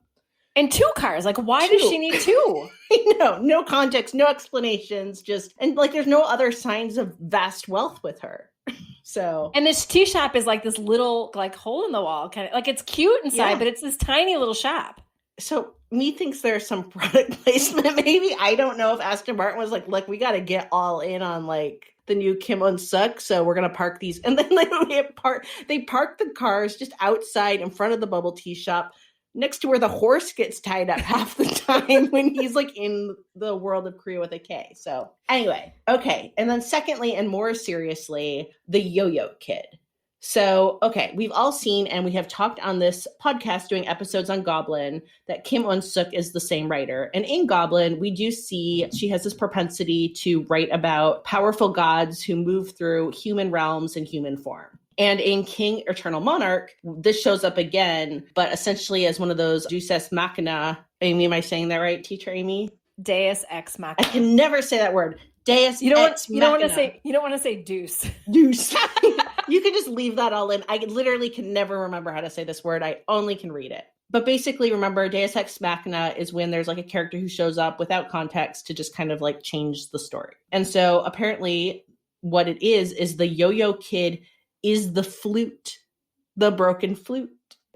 And two cars. Like, why does she need two? No context, no explanations, just, and like there's no other signs of vast wealth with her. So, and this tea shop is like this little like hole in the wall kind of, like it's cute inside, but it's this tiny little shop. So me thinks there's some product placement maybe. I don't know if Aston Martin was like, look, we got to get all in on like the new Kim Un-suk, so we're gonna park these, and then like they park the cars just outside in front of the bubble tea shop next to where the horse gets tied up half the time when he's like in the world of Korea with a K. So anyway, okay. And then secondly, and more seriously, the Yoyo Kid. So, okay, we've all seen, and we have talked on this podcast doing episodes on Goblin, that Kim Un-suk is the same writer. And in Goblin, we do see she has this propensity to write about powerful gods who move through human realms in human form. And in King Eternal Monarch, this shows up again, but essentially as one of those Deus Ex Machina. Amy, am I saying that right, teacher Amy? Deus Ex Machina. I can never say that word. Deus Ex Machina. You don't want to say deuce. Deuce. You can just leave that all in. I literally can never remember how to say this word. I only can read it. But basically, remember, Deus Ex Machina is when there's like a character who shows up without context to just kind of like change the story. And so apparently what it is the Yoyo Kid is the flute, the broken flute,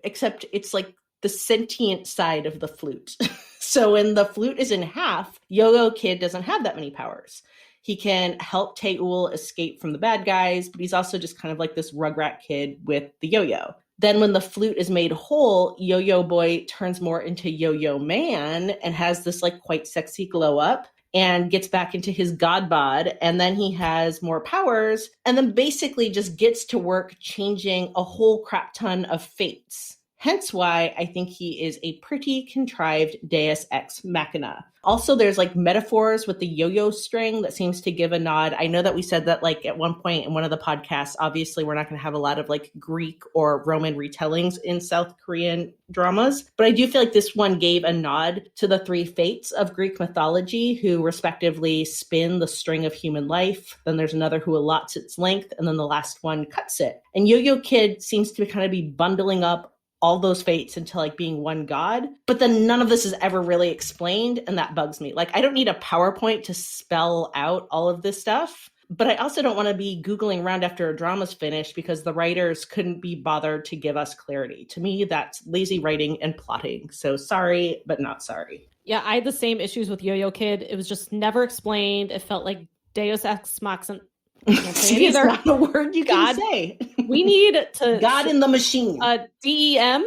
except it's like the sentient side of the flute. So when the flute is in half, Yoyo Kid doesn't have that many powers. He can help Taeul escape from the bad guys, but he's also just kind of like this rugrat kid with the yo-yo. Then when the flute is made whole, Yo-Yo Boy turns more into Yo-Yo Man and has this like quite sexy glow up and gets back into his god bod. And then he has more powers and then basically just gets to work changing a whole crap ton of fates. Hence why I think he is a pretty contrived Deus Ex Machina. Also, there's like metaphors with the yo-yo string that seems to give a nod. I know that we said that like at one point in one of the podcasts, obviously we're not going to have a lot of like Greek or Roman retellings in South Korean dramas, but I do feel like this one gave a nod to the three fates of Greek mythology who respectively spin the string of human life. Then there's another who allots its length, and then the last one cuts it. And Yo-Yo Kid seems to kind of be bundling up all those fates into like being one god, but then none of this is ever really explained, and that bugs me. Like, I don't need a PowerPoint to spell out all of this stuff, but I also don't want to be Googling around after a drama's finished because the writers couldn't be bothered to give us clarity. To me, that's lazy writing and plotting. So sorry, but not sorry. Yeah, I had the same issues with Yo-Yo Kid. It was just never explained. It felt like Deus Ex Machina. Can't say it See, it's either. not a word you God. can say. We need to God in the machine. DEM.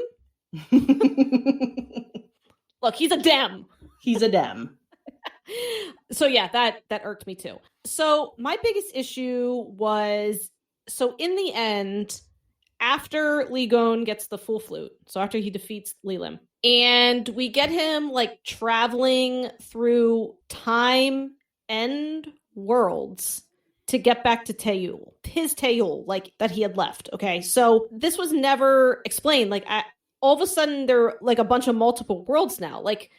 Look, he's a Dem. He's a Dem. So yeah, that irked me too. So my biggest issue was, so in the end, after Ligon gets the full flute, so after he defeats Lilim, and we get him like traveling through time and worlds to get back to Teul, his Teul, like that he had left. Okay, so this was never explained. Like all of a sudden, there are like a bunch of multiple worlds now. Like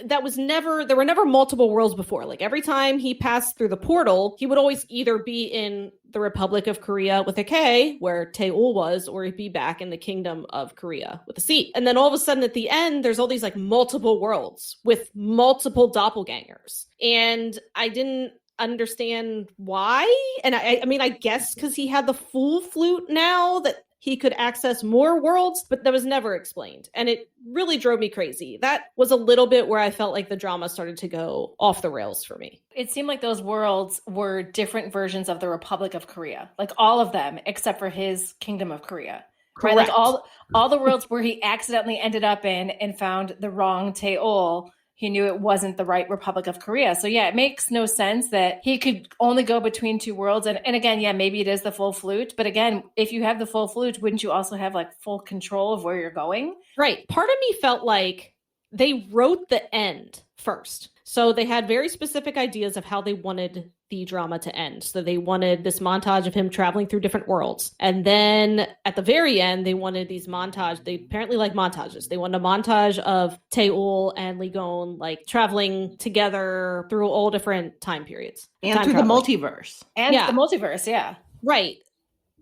there were never multiple worlds before. Like every time he passed through the portal, he would always either be in the Republic of Korea with a K, where Teul was, or he'd be back in the Kingdom of Korea with a C. And then all of a sudden at the end, there's all these like multiple worlds with multiple doppelgangers. And I didn't understand why. And I mean, I guess because he had the full flute now that he could access more worlds, but that was never explained. And it really drove me crazy. That was a little bit where I felt like the drama started to go off the rails for me. It seemed like those worlds were different versions of the Republic of Korea. Like all of them, except for his Kingdom of Korea. Right? Like all the worlds where he accidentally ended up in and found the wrong Teol, he knew it wasn't the right Republic of Korea. So yeah, it makes no sense that he could only go between two worlds. And again, yeah, maybe it is the full flute. But again, if you have the full flute, wouldn't you also have like full control of where you're going? Right. Part of me felt like they wrote the end first. So they had very specific ideas of how they wanted the drama to end. So they wanted this montage of him traveling through different worlds. And then at the very end, they wanted these montage. They apparently like montages. They wanted a montage of Teul and Ligon like traveling together through all different time periods. And time through traveling. the multiverse. And the multiverse, yeah. Right.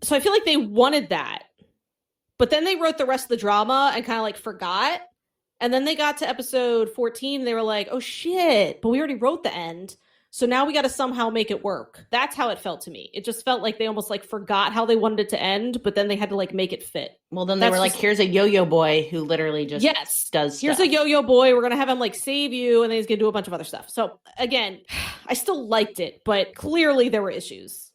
So I feel like they wanted that. But then they wrote the rest of the drama and kind of like forgot. And then they got to episode 14. They were like, oh shit, but we already wrote the end. So now we got to somehow make it work. That's how it felt to me. It just felt like they almost like forgot how they wanted it to end, but then they had to like make it fit. Well, then they were like, here's a yo-yo boy who literally just does Here's stuff. a yo-yo boy. We're going to have him like save you. And then he's going to do a bunch of other stuff. So again, I still liked it, but clearly there were issues.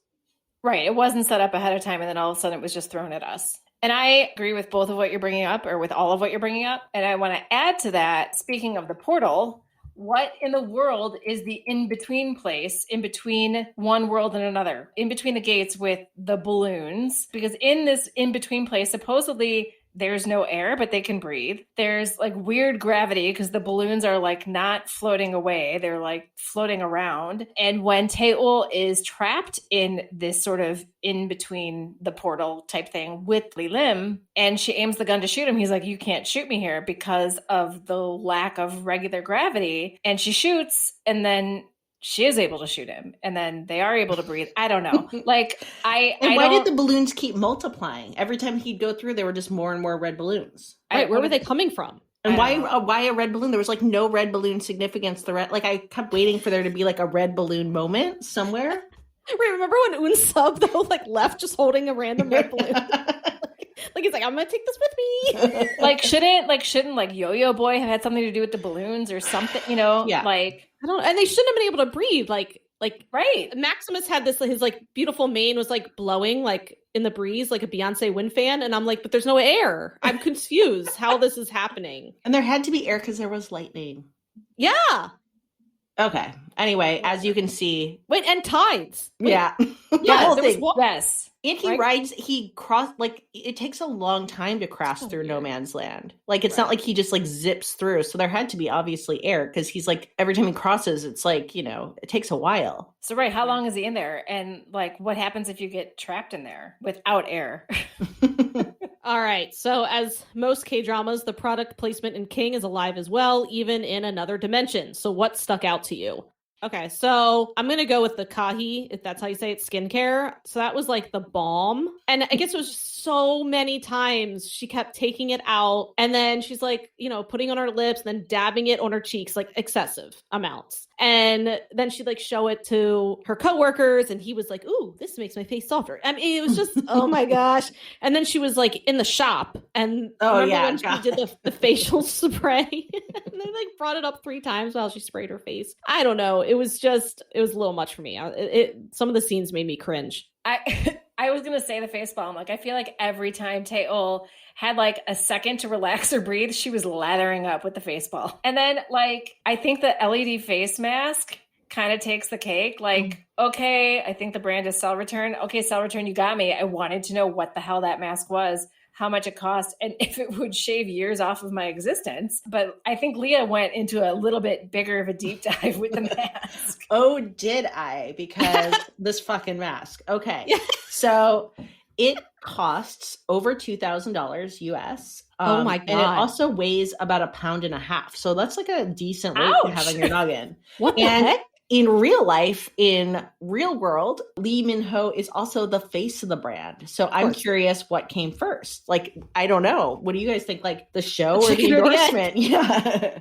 Right. It wasn't set up ahead of time. And then all of a sudden it was just thrown at us. And I agree with both of what you're bringing up, or with all of what you're bringing up. And I want to add to that, speaking of the portal, what in the world is the in-between place, in between one world and another, in between the gates with the balloons? Because in this in-between place, supposedly there's no air, but they can breathe. There's like weird gravity because the balloons are like not floating away. They're like floating around. And when Teul is trapped in this sort of in between the portal type thing with Lilim, and she aims the gun to shoot him, he's like, you can't shoot me here because of the lack of regular gravity. And she shoots, and then she is able to shoot him, and then they are able to breathe. I don't know. Like, why did the balloons keep multiplying? Every time he'd go through, there were just more and more red balloons. Right, where were they coming from? And why a red balloon? There was like no red balloon significance. Like I kept waiting for there to be like a red balloon moment somewhere. Right, remember when Unsub though like left just holding a random red balloon? Like he's like, I'm gonna take this with me. like shouldn't like Yo-Yo Boy have had something to do with the balloons or something? You know, yeah. Like I don't. And they shouldn't have been able to breathe. Like right. Maximus had this. His like beautiful mane was like blowing like in the breeze, like a Beyonce wind fan. And I'm like, but there's no air. I'm confused how this is happening. And there had to be air because there was lightning. Yeah. Okay. Anyway, as you can see, wait, and tides. Wait. Yeah. The whole thing. Yes. And he crossed, like, it takes a long time to cross through no man's land. Like, it's not like he just, like, zips through. So there had to be, obviously, air. Because he's, like, every time he crosses, it's, like, you know, it takes a while. So, right, how long is he in there? And, like, what happens if you get trapped in there without air? All right. So, as most K-dramas, the product placement in King is alive as well, even in another dimension. So, what stuck out to you? Okay, so I'm going to go with the Kahi, if that's how you say it, skincare. So that was like the balm. And I guess it was just so many times she kept taking it out. And then she's like, you know, putting on her lips, and then dabbing it on her cheeks, like excessive amounts. And then she'd like show it to her coworkers, and he was like, ooh, this makes my face softer. I mean, it was just, oh my gosh. And then she was like in the shop, and when she did the facial spray, and they like brought it up 3 times while she sprayed her face. I don't know. it was a little much for me. Some of the scenes made me cringe. I was going to say the face palm. Like, I feel like every time Taeol had like a second to relax or breathe, she was lathering up with the face palm. And then like, I think the LED face mask kind of takes the cake. Like, okay, I think the brand is Cell Return. Okay, Cell Return, you got me. I wanted to know what the hell that mask was, how much it cost, and if it would shave years off of my existence. But I think Leah went into a little bit bigger of a deep dive with the mask. Oh, did I? Because this fucking mask. Okay. So it costs over $2,000 US. Oh my God. And it also weighs about 1.5 pounds. So that's like a decent weight to have on your noggin. What the heck? In real life, in real world, Lee Min-ho is also the face of the brand. So I'm curious what came first. Like, I don't know. What do you guys think? Like the show or the endorsement? Yeah.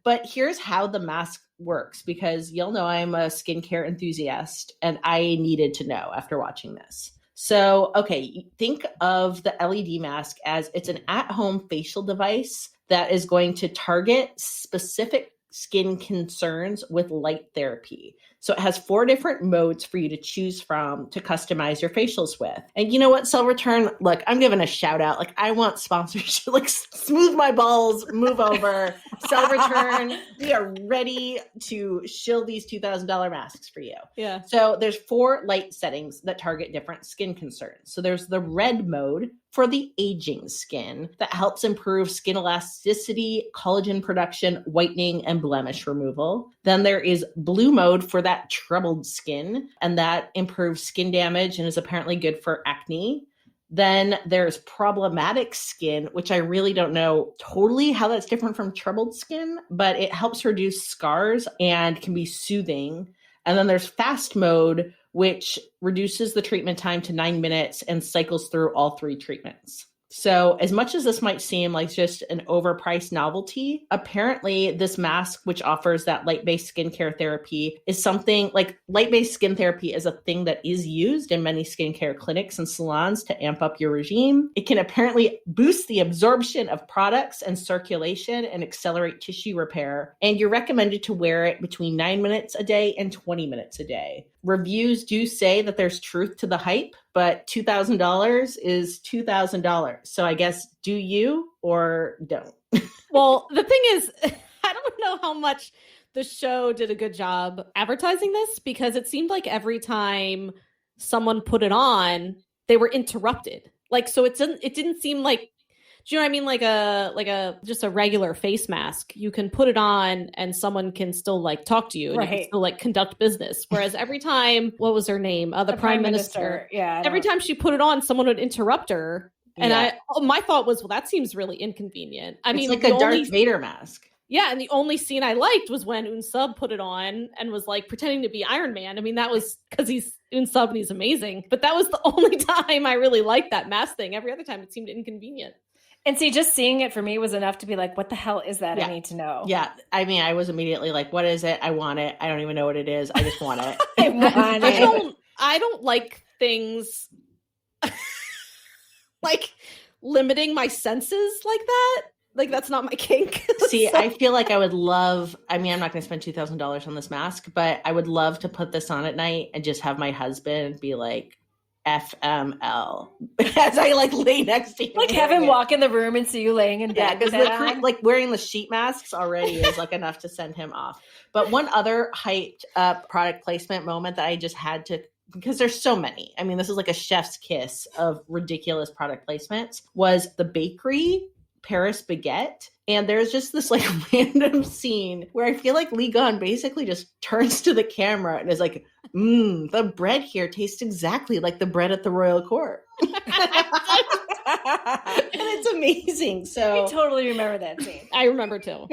But here's how the mask works, because you'll know I'm a skincare enthusiast and I needed to know after watching this. So, okay, think of the LED mask as it's an at-home facial device that is going to target specific skin concerns with light therapy. So it has 4 different modes for you to choose from to customize your facials with. And you know what, Cell Return? Look, I'm giving a shout out. Like, I want sponsorship. Like, smooth my balls, move over. Cell Return, we are ready to shill these $2,000 masks for you. Yeah. So there's 4 light settings that target different skin concerns. So there's the red mode for the aging skin that helps improve skin elasticity, collagen production, whitening, and blemish removal. Then there is blue mode for that troubled skin, and that improves skin damage and is apparently good for acne. Then there's problematic skin, which I really don't know totally how that's different from troubled skin, but it helps reduce scars and can be soothing. And then there's fast mode, which reduces the treatment time to 9 minutes and cycles through all 3 treatments. So as much as this might seem like just an overpriced novelty, apparently this mask, which offers that light-based skincare therapy, is something like light-based skin therapy is a thing that is used in many skincare clinics and salons to amp up your regime. It can apparently boost the absorption of products and circulation and accelerate tissue repair. And you're recommended to wear it between 9 minutes a day and 20 minutes a day. Reviews do say that there's truth to the hype, but $2,000 is $2,000. So I guess do you or don't? Well, the thing is, I don't know how much the show did a good job advertising this, because it seemed like every time someone put it on, they were interrupted. Like, so it didn't seem like, do you know what I mean? Like a just a regular face mask. You can put it on and someone can still like talk to you and you can still like conduct business. Whereas every time, what was her name? The Prime Minister. Yeah. Every time she put it on, someone would interrupt her. And my thought was, well, that seems really inconvenient. I mean, it's like a Darth Vader mask. Yeah, and the only scene I liked was when Unsub put it on and was like pretending to be Iron Man. I mean, that was because he's Unsub and he's amazing. But that was the only time I really liked that mask thing. Every other time it seemed inconvenient. And see, just seeing it for me was enough to be like, what the hell is that? Yeah. I need to know. Yeah. I mean, I was immediately like, what is it? I want it. I don't even know what it is. I just want it. I don't like things like limiting my senses like that. Like, that's not my kink. See, I feel like I would love, I mean, I'm not going to spend $2,000 on this mask, but I would love to put this on at night and just have my husband be like, FML as I like lay next to him. Like have him walk in the room and see you laying in bed. Yeah, because like wearing the sheet masks already is like enough to send him off. But one other hyped up product placement moment that I just had to, because there's so many. I mean, this is like a chef's kiss of ridiculous product placements, was the bakery Paris baguette. And there's just this like random scene where I feel like Lee Gun basically just turns to the camera and is like, the bread here tastes exactly like the bread at the royal court. And it's amazing. So I totally remember that scene. I remember too.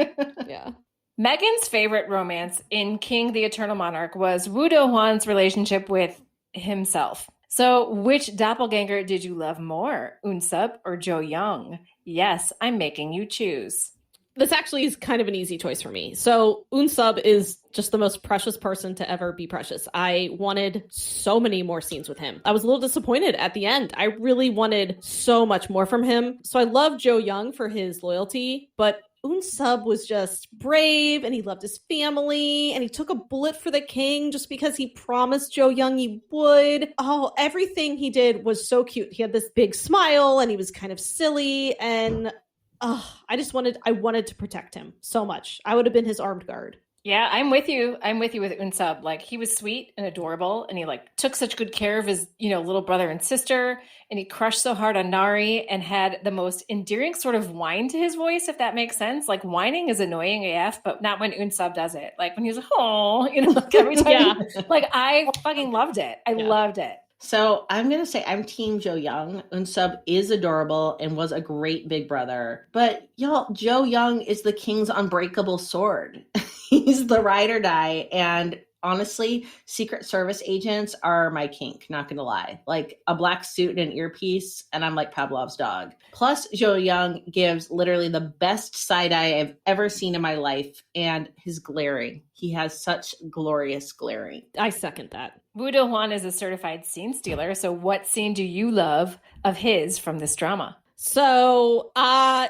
Yeah. Megan's favorite romance in King the Eternal Monarch was Woo Do Hwan's relationship with himself. So which doppelganger did you love more, Unsub or Jo Young? Yes, I'm making you choose. This actually is kind of an easy choice for me. So Unsub is just the most precious person to ever be precious. I wanted so many more scenes with him. I was a little disappointed at the end. I really wanted so much more from him. So I love Jo Young for his loyalty, but Unsub was just brave and he loved his family and he took a bullet for the king just because he promised Jo Young he would. Oh, everything he did was so cute. He had this big smile and he was kind of silly and I wanted to protect him so much. I would have been his armed guard. Yeah, I'm with you. I'm with you with Unsub. Like, he was sweet and adorable, and he like took such good care of his, little brother and sister, and he crushed so hard on Nari and had the most endearing sort of whine to his voice, if that makes sense. Like, whining is annoying AF, but not when Unsub does it. Like when he was like, oh, like every time. Like, I fucking loved it. I loved it. So I'm going to say I'm Team Jo Young. Unsub is adorable and was a great big brother. But y'all, Jo Young is the king's unbreakable sword. He's the ride or die. And honestly, Secret Service agents are my kink, not going to lie. Like a black suit and an earpiece, and I'm like Pavlov's dog. Plus, Jo Young gives literally the best side eye I've ever seen in my life. And his glaring. He has such glorious glaring. I second that. Woo Do Hwan is a certified scene stealer. So what scene do you love of his from this drama? So, I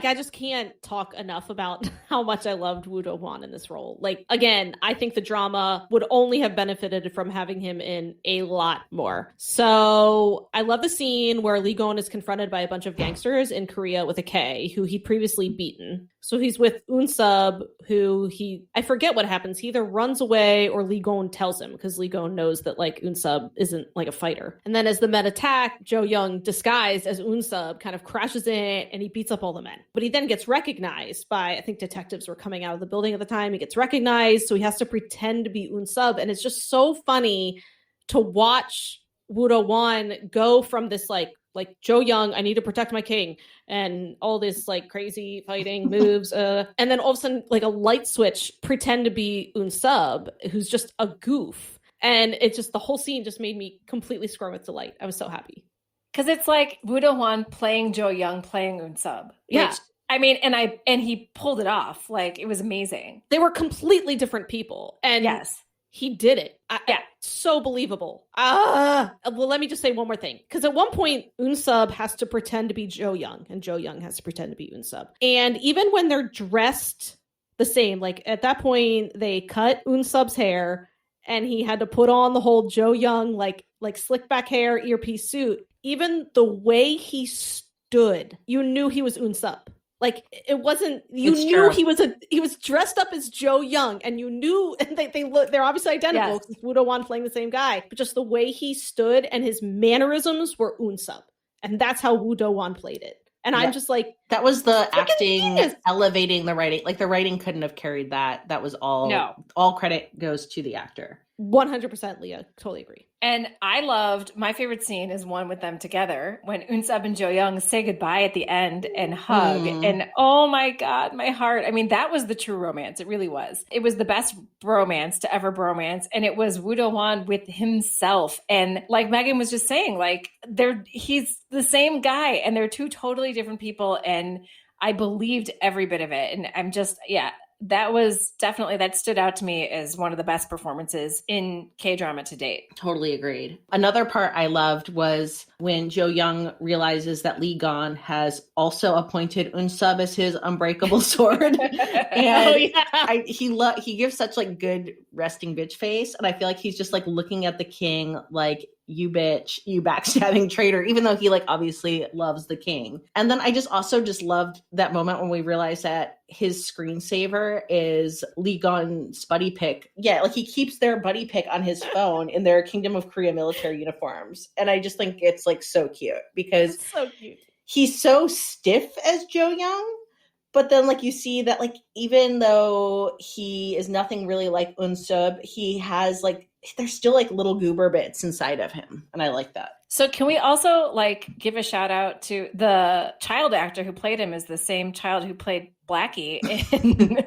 just can't talk enough about how much I loved Woo Do Hwan in this role. Like, again, I think the drama would only have benefited from having him in a lot more. So I love the scene where Lee Gon is confronted by a bunch of gangsters in Korea with a K, who he'd previously beaten. So he's with Unsub, who I forget what happens. He either runs away or Lee Gon tells him, because Lee Gon knows that like Unsub isn't like a fighter. And then as the men attack, Jo Young, disguised as Unsub, kind of crashes in and he beats up all the men. But he then gets recognized by, I think detectives were coming out of the building at the time. He gets recognized, so he has to pretend to be Unsub. And it's just so funny to watch Woo Do Hwan go from this like Jo Young, I need to protect my king, and all this like crazy fighting moves, and then all of a sudden like a light switch, pretend to be Unsub, who's just a goof, and it just, the whole scene just made me completely squirm with delight. I was so happy because it's like Woo Do Hwan playing Jo Young playing Unsub. Yeah. Which, I mean, and he pulled it off. Like, it was amazing. They were completely different people, and yes. He did it. So believable. Well, let me just say one more thing. Because at one point, Unsub has to pretend to be Jo Young, and Jo Young has to pretend to be Unsub. And even when they're dressed the same, like at that point, they cut Unsub's hair, and he had to put on the whole Jo Young, like slick back hair, earpiece suit. Even the way he stood, you knew he was Unsub. Like, it wasn't, knew he was dressed up as Jo Young, and you knew, and they're obviously identical because it's Woo Do Hwan playing the same guy, but just the way he stood and his mannerisms were Unsub. And that's how Woo Do Hwan played it. And I'm just like, that was the acting elevating the writing. Like, the writing couldn't have carried that. That was all credit goes to the actor. 100% Leah, totally agree. And I loved, my favorite scene is one with them together when Unsub and Jo Young say goodbye at the end and hug. And oh my God, my heart. I mean, that was the true romance. It really was. It was the best bromance to ever bromance. And it was Woo Do Hwan with himself. And like Megan was just saying, like, he's the same guy and they're two totally different people. And I believed every bit of it. And I'm just, that stood out to me as one of the best performances in K-drama to date. Totally agreed. Another part I loved was when Jo Young realizes that Lee Gon has also appointed Unsub as his unbreakable sword. And he gives such like good resting bitch face. And I feel like he's just like looking at the king like, you bitch, you backstabbing traitor, even though he like obviously loves the king. And then I just also loved that moment when we realized that his screensaver is Lee Gon's buddy pick. Yeah, like he keeps their buddy pick on his phone in their Kingdom of Korea military uniforms. And I just think it's like so cute because he's so stiff as Jo Young. But then, like, you see that, like, even though he is nothing really like Unsub, he has, like, there's still, like, little goober bits inside of him. And I like that. So can we also, like, give a shout out to the child actor who played him is the same child who played Blackie in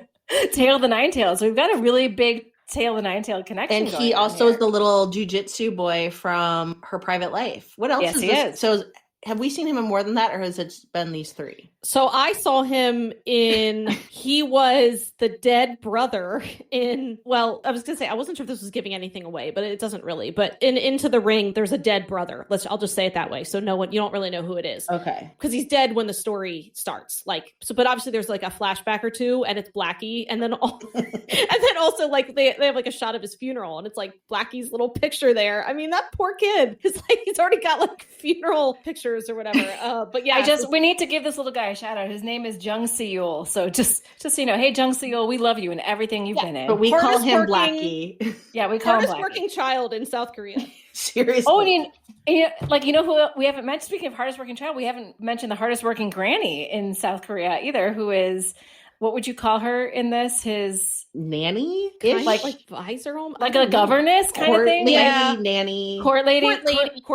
Tale of the Nine Tails. We've got a really big Tale of the Nine Tail connection. And he also is the little jujitsu boy from Her Private Life. What else is this? Is. So have we seen him in more than that, or has it been these three? So I saw him he was the dead brother I was going to say, I wasn't sure if this was giving anything away, but it doesn't really. But in Into the Ring, there's a dead brother. I'll just say it that way. So you don't really know who it is. Okay. Because he's dead when the story starts. But obviously there's like a flashback or two and it's Blackie. And then also like they have like a shot of his funeral and it's like Blackie's little picture there. I mean, that poor kid is like, he's already got like funeral pictures or whatever. But yeah, we need to give this little guy a shout out. His name is Jung Se-yul. So just so you know, hey Jung Se-yul, we love you and everything you've been in. But we call him Blackie. Yeah, we call him Blackie. Hardest working child in South Korea. Seriously. Oh, and you know who we haven't mentioned? Speaking of hardest working child, we haven't mentioned the hardest working granny in South Korea either. Who is, what would you call her in this? His nanny, like advisor, like a governess kind of thing. Nanny, court lady.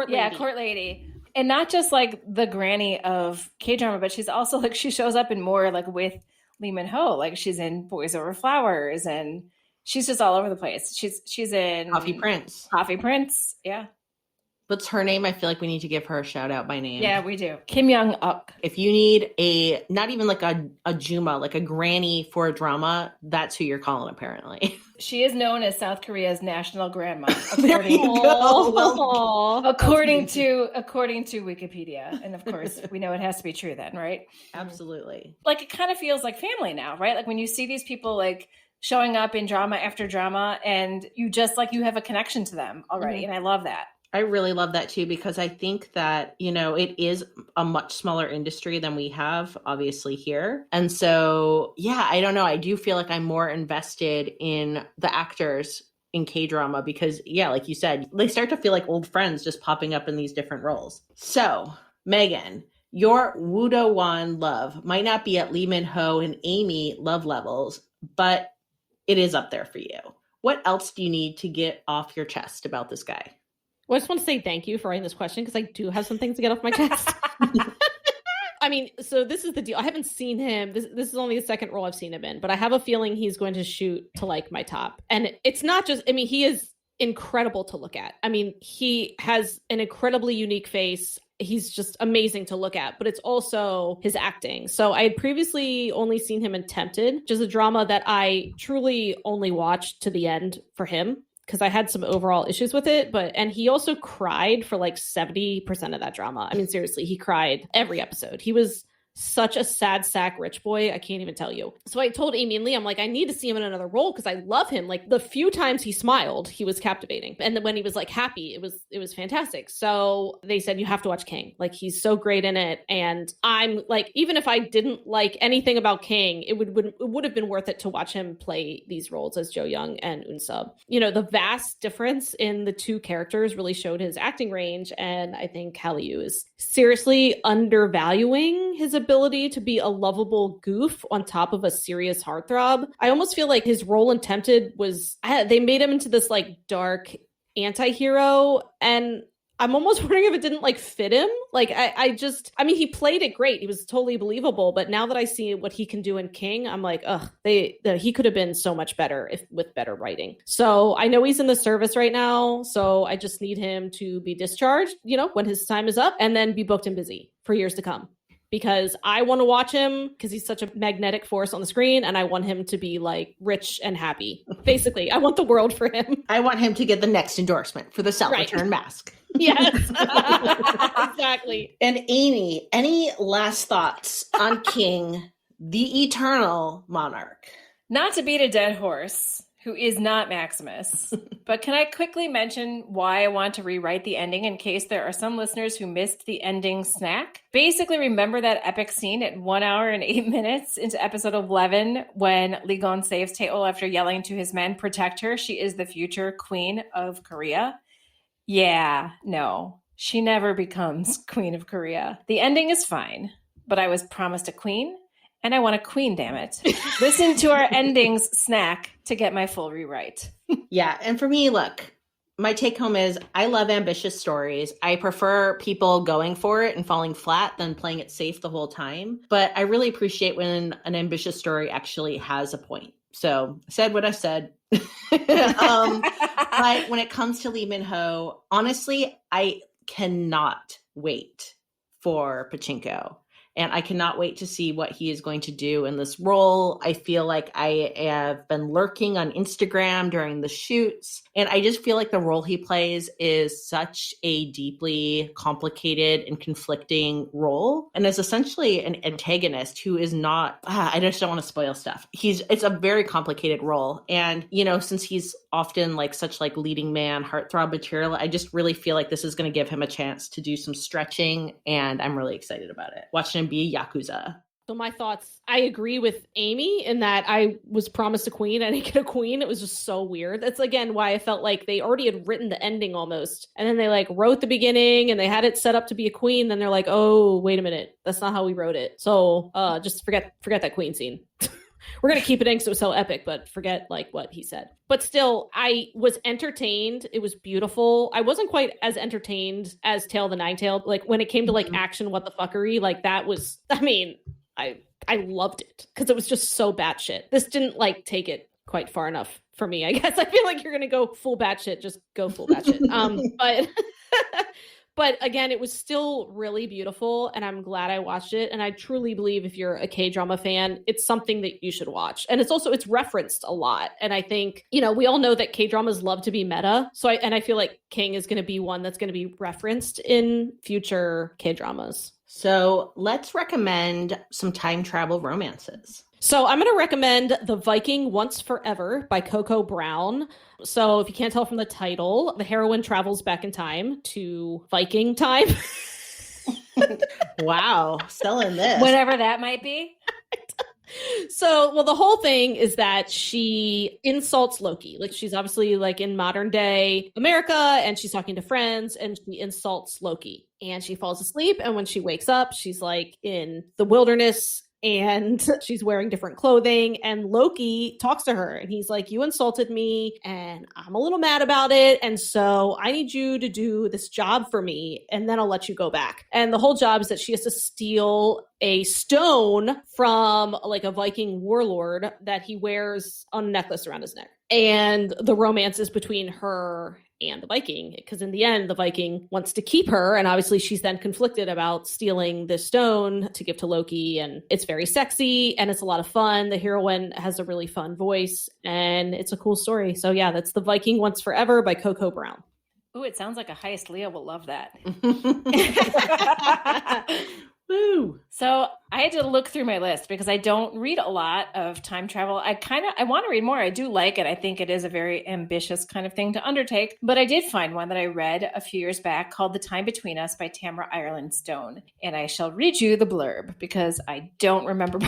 Yeah, court lady. And not just like the granny of Kdrama, but she's also like, she shows up in more like with Lee Min-ho, like she's in Boys Over Flowers and she's just all over the place. She's in Coffee Prince. Yeah. What's her name? I feel like we need to give her a shout out by name. Yeah, we do. Kim Young-uk. If you need not even like a Juma, like a granny for a drama, that's who you're calling apparently. She is known as South Korea's national grandma, according to Wikipedia. And of course, we know it has to be true then, right? Absolutely. Like it kind of feels like family now, right? Like when you see these people like showing up in drama after drama and you just like, you have a connection to them already. Mm-hmm. And I love that. I really love that too, because I think that, it is a much smaller industry than we have obviously here. And so, yeah, I don't know. I do feel like I'm more invested in the actors in Kdrama because, yeah, like you said, they start to feel like old friends just popping up in these different roles. So, Megan, your Woo Do Hwan love might not be at Lee Min-ho and Amy love levels, but it is up there for you. What else do you need to get off your chest about this guy? Well, I just want to say thank you for writing this question because I do have some things to get off my chest. I mean, so this is the deal. I haven't seen him. This is only the second role I've seen him in, but I have a feeling he's going to shoot to like my top. And it's not just, he is incredible to look at. I mean, he has an incredibly unique face. He's just amazing to look at, but it's also his acting. So I had previously only seen him in Tempted, which is a drama that I truly only watched to the end for him, because I had some overall issues with it, and he also cried for like 70% of that drama. I mean, seriously, he cried every episode. He was such a sad sack rich boy. I can't even tell you. So I told Amy and Lee, I'm like, I need to see him in another role because I love him. Like the few times he smiled, he was captivating. And then when he was like happy, it was fantastic. So they said, you have to watch King. Like he's so great in it. And I'm like, even if I didn't like anything about King, it would have been worth it to watch him play these roles as Jo Young and Eun Sub. The vast difference in the two characters really showed his acting range. And I think Hallyu is seriously undervaluing his ability to be a lovable goof on top of a serious heartthrob. I almost feel like his role in Tempted they made him into this like dark anti-hero, and I'm almost wondering if it didn't like fit him. Like he played it great. He was totally believable, but now that I see what he can do in King, I'm like, he could have been so much better with better writing. So I know he's in the service right now, so I just need him to be discharged, when his time is up, and then be booked and busy for years to come. Because I want to watch him because he's such a magnetic force on the screen, and I want him to be like rich and happy. Basically, I want the world for him. I want him to get the next endorsement for the self-return mask. Yes, exactly. And Amy, any last thoughts on King, the eternal monarch? Not to beat a dead horse, who is not Maximus, but can I quickly mention why I want to rewrite the ending in case there are some listeners who missed the ending snack? Basically, remember that epic scene at 1 hour and 8 minutes into episode 11 when Lee Gon saves Taeol after yelling to his men, protect her, she is the future queen of Korea? Yeah, no, she never becomes queen of Korea. The ending is fine, but I was promised a queen. And I want a queen, damn it. Listen to our endings snack to get my full rewrite. Yeah. And for me, look, my take home is I love ambitious stories. I prefer people going for it and falling flat than playing it safe the whole time. But I really appreciate when an ambitious story actually has a point. So I said what I said. But when it comes to Lee Min-ho, honestly, I cannot wait for Pachinko. And I cannot wait to see what he is going to do in this role. I feel like I have been lurking on Instagram during the shoots, and I just feel like the role he plays is such a deeply complicated and conflicting role, and is essentially an antagonist who is not, I just don't want to spoil stuff. It's a very complicated role. And, you know, since he's often like such like leading man, heartthrob material, I just really feel like this is going to give him a chance to do some stretching, and I'm really excited about it. Watching him be Yakuza. So my thoughts, I agree with Amy in that I was promised a queen. I didn't get a queen. It was just so weird. That's again why I felt like they already had written the ending almost. And then they like wrote the beginning and they had it set up to be a queen. Then they're like, oh, wait a minute. That's not how we wrote it. So just forget that queen scene. We're going to keep it in because it was so epic, but forget like what he said. But still, I was entertained. It was beautiful. I wasn't quite as entertained as Tale of the Nine-Tailed. Like when it came to like action, what the fuckery, like that was, I mean, I loved it because it was just so batshit. This didn't like take it quite far enough for me, I guess. I feel like you're going to go full batshit, just go full batshit. But again, it was still really beautiful, and I'm glad I watched it. And I truly believe if you're a K-drama fan, it's something that you should watch. And it's referenced a lot. And I think, you know, we all know that K-dramas love to be meta. So I feel like King is going to be one that's going to be referenced in future K-dramas. So let's recommend some time travel romances. So I'm going to recommend The Viking Once Forever by Koko Brown. So if you can't tell from the title, the heroine travels back in time to Viking time. Wow, selling this. Whatever that might be. So, well, the whole thing is that she insults Loki. Like she's obviously like in modern day America and she's talking to friends and she insults Loki and she falls asleep. And when she wakes up, she's like in the wilderness and she's wearing different clothing and Loki talks to her and he's like, you insulted me and I'm a little mad about it. And so I need you to do this job for me and then I'll let you go back. And the whole job is that she has to steal a stone from like a Viking warlord that he wears on a necklace around his neck. And the romance is between her and the Viking, because in the end, the Viking wants to keep her. And obviously she's then conflicted about stealing this stone to give to Loki. And it's very sexy and it's a lot of fun. The heroine has a really fun voice and it's a cool story. So yeah, that's The Viking Once Forever by Koko Brown. Ooh, it sounds like a heist. Leah will love that. Woo. So I had to look through my list because I don't read a lot of time travel. I want to read more. I do like it. I think it is a very ambitious kind of thing to undertake. But I did find one that I read a few years back called The Time Between Us by Tamara Ireland Stone. And I shall read you the blurb because I don't remember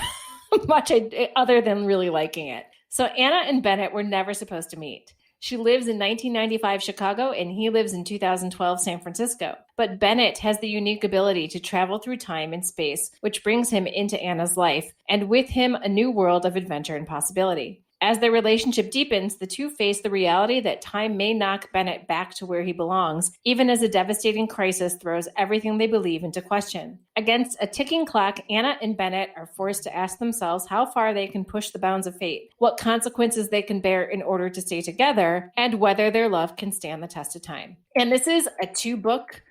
much other than really liking it. So Anna and Bennett were never supposed to meet. She lives in 1995 Chicago and he lives in 2012 San Francisco. But Bennett has the unique ability to travel through time and space, which brings him into Anna's life, and with him a new world of adventure and possibility. As their relationship deepens, the two face the reality that time may knock Bennett back to where he belongs, even as a devastating crisis throws everything they believe into question. Against a ticking clock, Anna and Bennett are forced to ask themselves how far they can push the bounds of fate, what consequences they can bear in order to stay together, and whether their love can stand the test of time. And this is a 2-book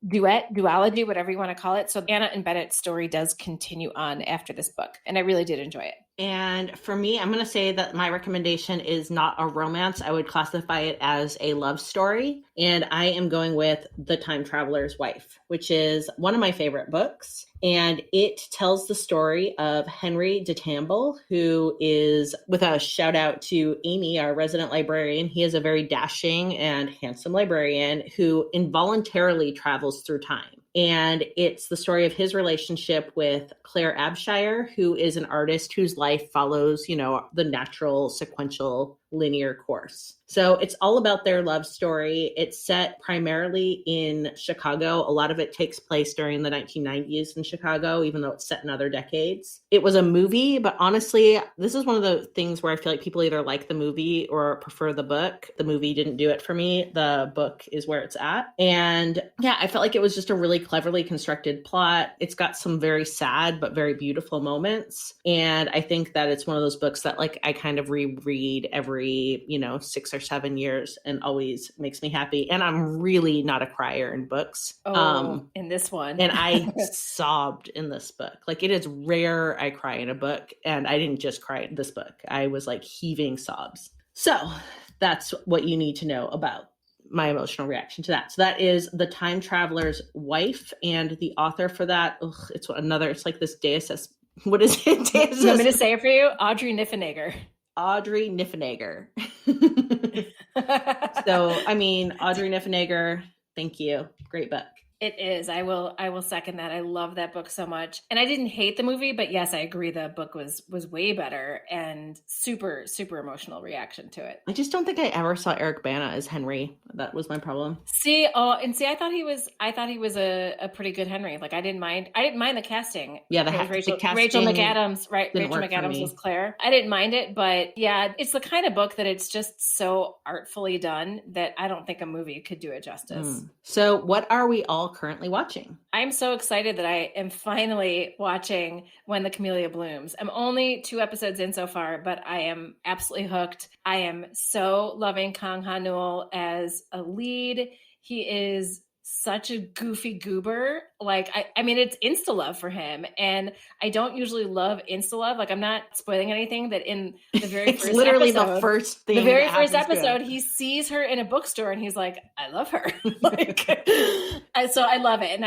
duology, whatever you want to call it. So Anna and Bennett's story does continue on after this book, and I really did enjoy it. And for me, I'm going to say that my recommendation is not a romance. I would classify it as a love story. And I am going with The Time Traveler's Wife, which is one of my favorite books. And it tells the story of Henry de Tamble, who is, with a shout out to Amy, our resident librarian, he is a very dashing and handsome librarian who involuntarily travels through time. And it's the story of his relationship with Claire Abshire, who is an artist whose life follows, you know, the natural sequential linear course. So it's all about their love story. It's set primarily in Chicago. A lot of it takes place during the 1990s in Chicago, even though it's set in other decades. It was a movie, but honestly, this is one of the things where I feel like people either like the movie or prefer the book. The movie didn't do it for me. The book is where it's at. And yeah, I felt like it was just a really cleverly constructed plot. It's got some very sad but very beautiful moments. And I think that it's one of those books that like I kind of reread every every, 6 or 7 years and always makes me happy. And I'm really not a crier in books. In this one. And I sobbed in this book. Like, it is rare I cry in a book, and I didn't just cry in this book. I was like heaving sobs. So that's what you need to know about my emotional reaction to that. So that is The Time Traveler's Wife, and the author for that, it's like this deus. What is it? Deus. You want me to say it for you? Audrey Niffenegger. Audrey Niffenegger. So, Audrey Niffenegger, thank you. Great book. It is. I will second that. I love that book so much. And I didn't hate the movie, but yes, I agree the book was way better and super, super emotional reaction to it. I just don't think I ever saw Eric Bana as Henry. That was my problem. I thought he was a pretty good Henry. Like, I didn't mind the casting. Yeah, the casting. Rachel McAdams, right? Rachel McAdams was Claire. I didn't mind it, but yeah, it's the kind of book that it's just so artfully done that I don't think a movie could do it justice. So what are we all currently watching? I'm so excited that I am finally watching When the Camellia Blooms. I'm only 2 episodes in so far, but I am absolutely hooked. I am so loving Kang Ha-neul as a lead. He is such a goofy goober. Like, it's insta-love for him. And I don't usually love insta-love. Like, I'm not spoiling anything, that in the very it's first literally episode, the first thing. The very first episode, he sees her in a bookstore and he's like, I love her. So I love it. And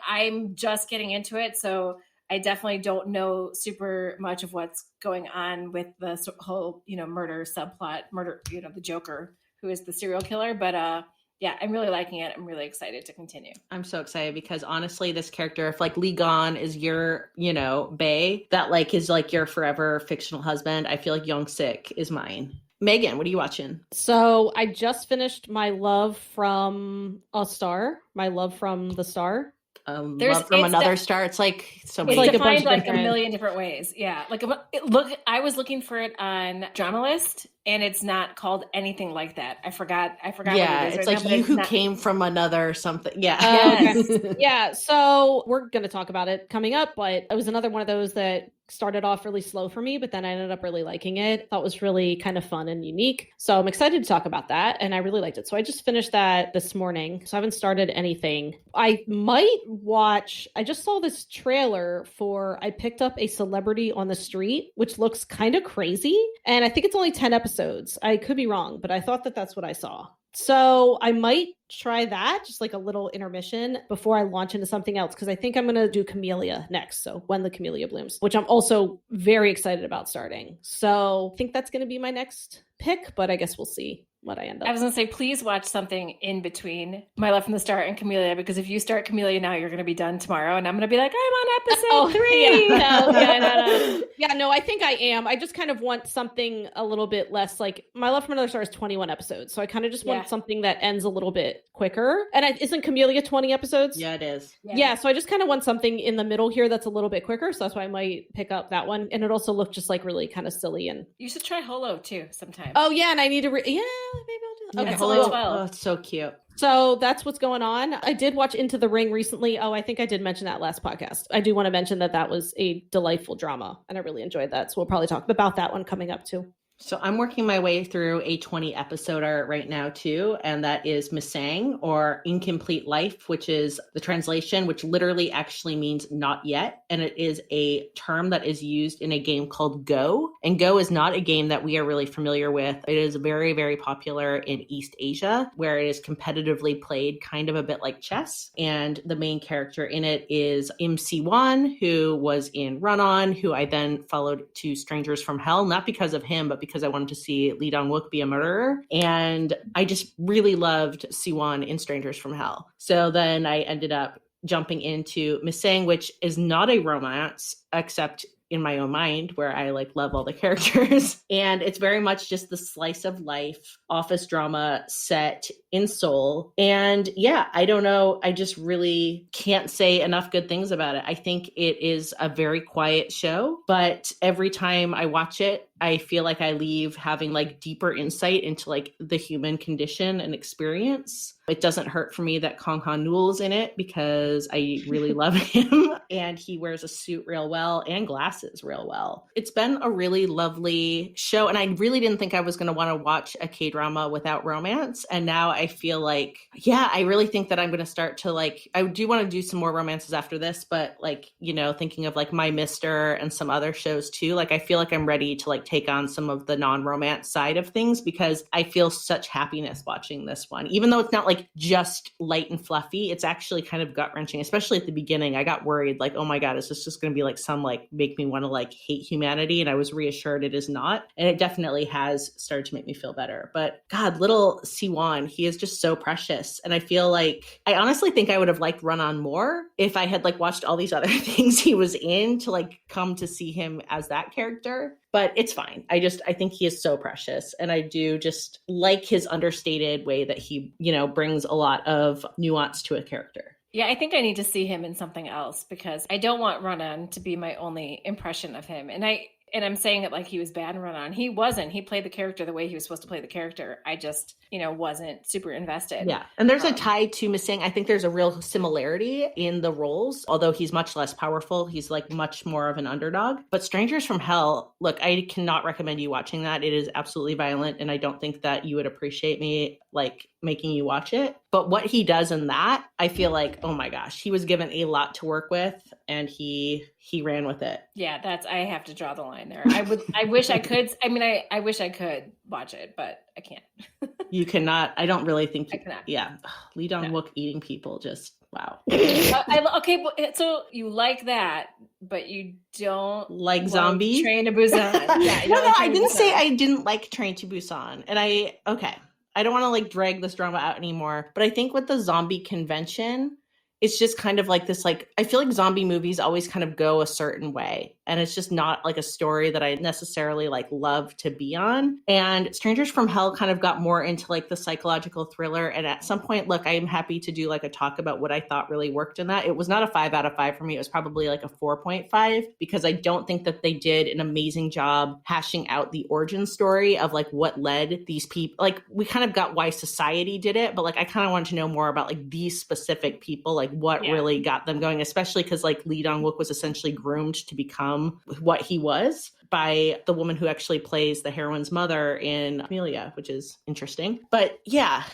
I'm just getting into it. So I definitely don't know super much of what's going on with the whole, murder subplot, the Joker, who is the serial killer. But, yeah, I'm really liking it. I'm really excited to continue. I'm so excited because honestly, this character, if like Lee Gon is your, bae, that like is like your forever fictional husband, I feel like Young Sik is mine. Megan, what are you watching? So I just finished My Love from a Star, My Love from the Star. Love from Another Star. It's like so many. It's defined like a million different ways. Yeah, I was looking for it on Drama List, and it's not called anything like that. I forgot. Yeah, what it is. It's like You Who Came from Another something. Yeah. Yes. Yeah. So we're gonna talk about it coming up, but it was another one of those that started off really slow for me, but then I ended up really liking it. Thought it was really kind of fun and unique. So I'm excited to talk about that, and I really liked it. So I just finished that this morning. So I haven't started anything. I might watch. I just saw this trailer for I Picked Up a Celebrity on the Street, which looks kind of crazy, and I think it's only 10 episodes. I could be wrong, but I thought that that's what I saw. So I might try that, just like a little intermission before I launch into something else, because I think I'm going to do Camellia next. So When the Camellia Blooms, which I'm also very excited about starting. So I think that's going to be my next pick, but I guess we'll see what I end up. I was going to say, please watch something in between My Love from the Start and Camellia, because if you start Camellia now, you're going to be done tomorrow, and I'm going to be like, I'm on episode 3. No, I think I am. I just kind of want something a little bit less, like My Love from Another Star is 21 episodes, so I kind of just want something that ends a little bit quicker. And isn't Camellia 20 episodes? Yeah, it is. Yeah, so I just kind of want something in the middle here that's a little bit quicker, so that's why I might pick up that one. And it also looked just like really kind of silly. And you should try Holo too sometime. Oh yeah, and I need to maybe I'll do that. Okay, Holo. Oh, it's so cute. So that's what's going on. I did watch Into the Ring recently. Oh, I think I did mention that last podcast. I do want to mention that was a delightful drama, and I really enjoyed that. So we'll probably talk about that one coming up too. So I'm working my way through a 20 episoder right now too, and that is Misang, or Incomplete Life, which is the translation, which literally actually means not yet. And it is a term that is used in a game called Go. And Go is not a game that we are really familiar with. It is very, very popular in East Asia, where it is competitively played kind of a bit like chess. And the main character in it is Im Si-won, who was in Run On, who I then followed to Strangers from Hell, not because of him, but because I wanted to see Lee Dong-wook be a murderer. And I just really loved Si-won in Strangers from Hell. So then I ended up jumping into Misang, which is not a romance, except in my own mind, where I like love all the characters. And it's very much just the slice of life office drama set in Seoul. And yeah, I don't know. I just really can't say enough good things about it. I think it is a very quiet show, but every time I watch it, I feel like I leave having like deeper insight into like the human condition and experience. It doesn't hurt for me that Kong Han Newell is in it because I really love him and he wears a suit real well and glasses real well. It's been a really lovely show, and I really didn't think I was going to want to watch a K-drama without romance, and now I feel like, yeah, I really think that I'm going to start to like, I do want to do some more romances after this, but like, you know, thinking of like My Mister and some other shows too, like I feel like I'm ready to like take on some of the non-romance side of things because I feel such happiness watching this one, even though it's not like just light and fluffy. It's actually kind of gut-wrenching, especially at the beginning. I got worried like, oh my God, is this just going to be like some like make me want to like hate humanity? And I was reassured it is not. And it definitely has started to make me feel better. But God, little Siwon, he is just so precious. And I feel like, I honestly think I would have liked Run On more if I had like watched all these other things he was in to like come to see him as that character. But it's fine. I think he is so precious. And I do just like his understated way that he, you know, brings a lot of nuance to a character. Yeah, I think I need to see him in something else because I don't want Run-On to be my only impression of him. And I'm saying it like he was bad in Run-On. He wasn't. He played the character the way he was supposed to play the character. I just, you know, wasn't super invested. Yeah. And there's a tie to Missing. I think there's a real similarity in the roles, although he's much less powerful. He's like much more of an underdog. But Strangers from Hell, look, I cannot recommend you watching that. It is absolutely violent. And I don't think that you would appreciate me like making you watch it. But what he does in that, I feel like, oh my gosh, he was given a lot to work with and he ran with it. Yeah, I have to draw the line there. I wish I could. I mean, I wish I could watch it, but I can't. You cannot. I don't really think I cannot. Yeah. Lee Dong-wook eating people, just wow. Okay, so you like that, but you don't like zombies? Train to Busan. Yeah, no, I didn't say I didn't like Train to Busan. And I don't want to like drag this drama out anymore, but I think with the zombie convention, it's just kind of like this, like, I feel like zombie movies always kind of go a certain way. And it's just not like a story that I necessarily like love to be on. And Strangers from Hell kind of got more into like the psychological thriller. And at some point, look, I am happy to do like a talk about what I thought really worked in that. It was not a 5 out of 5 for me. It was probably like a 4.5 because I don't think that they did an amazing job hashing out the origin story of like what led these people. Like we kind of got why society did it, but like I kind of wanted to know more about like these specific people, like what really got them going, especially because like Lee Dong-wook was essentially groomed to become what he was by the woman who actually plays the heroine's mother in Amelia, which is interesting. But yeah,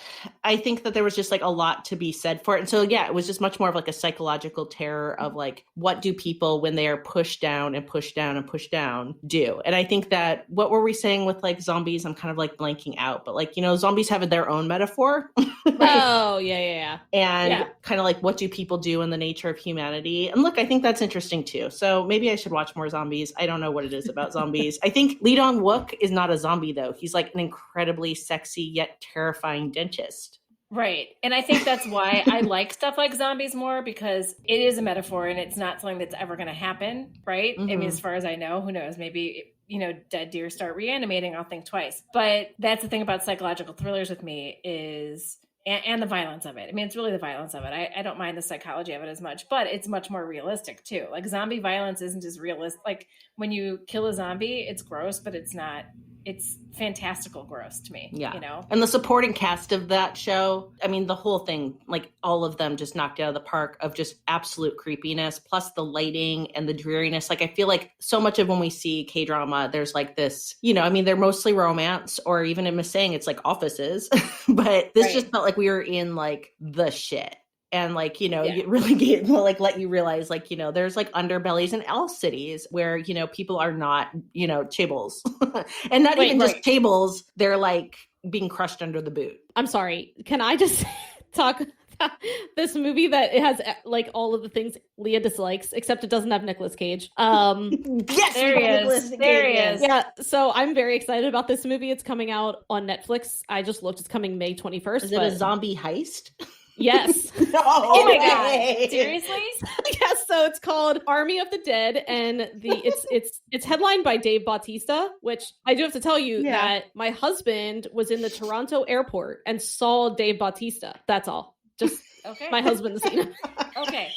I think that there was just like a lot to be said for it. And so yeah, it was just much more of like a psychological terror of like, what do people when they are pushed down and pushed down and pushed down do? And I think that, what were we saying with like zombies? I'm kind of like blanking out, but like, you know, zombies have their own metaphor. Right? Oh, yeah. And kind of like, what do people do in the nature of humanity? And look, I think that's interesting too. So maybe I should watch more zombies. I don't know what it is about zombies. I think Lee Dong-wook is not a zombie though. He's like an incredibly sexy yet terrifying dentist. Right. And I think that's why I like stuff like zombies more, because it is a metaphor and it's not something that's ever going to happen. Right. Mm-hmm. I mean, as far as I know, who knows, maybe, you know, dead deer start reanimating, I'll think twice. But that's the thing about psychological thrillers with me is, and the violence of it. I mean, it's really the violence of it. I don't mind the psychology of it as much, but it's much more realistic too. Like zombie violence isn't as realistic. Like when you kill a zombie, it's gross, but it's not, it's fantastical gross to me. Yeah. You know? And the supporting cast of that show, I mean, the whole thing, like all of them just knocked out of the park of just absolute creepiness, plus the lighting and the dreariness. Like I feel like so much of when we see K-drama, there's like this, you know, I mean, they're mostly romance, or even in saying it's like offices, but this just felt like we were in like the shit. And like, you know, it really let you realize like, you know, there's like underbellies in all cities where, you know, people are not, you know, chables and not even just chables. They're like being crushed under the boot. I'm sorry. Can I just talk about this movie that it has like all of the things Leah dislikes, except it doesn't have Nicolas Cage. Yes, there he is. There he is. Yeah. So I'm very excited about this movie. It's coming out on Netflix. I just looked. It's coming May 21st. Is it a zombie heist? Yes. Oh my god! Seriously? Yes. So it's called Army of the Dead, and it's headlined by Dave Bautista. Which I do have to tell you that my husband was in the Toronto airport and saw Dave Bautista. That's all. Just my husband's seen him. Okay.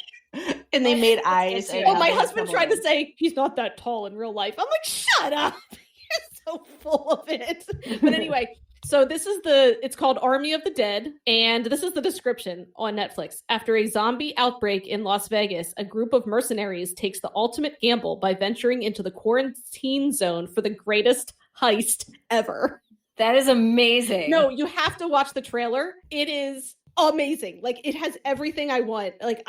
And they made eyes. My husband tried to say he's not that tall in real life. I'm like, shut up. so full of it. But anyway, so it's called Army of the Dead, and this is the description on Netflix. After a zombie outbreak in Las Vegas, a group of mercenaries takes the ultimate gamble by venturing into the quarantine zone for the greatest heist ever. That is amazing. No, you have to watch the trailer. It is amazing. Like, it has everything I want. Like,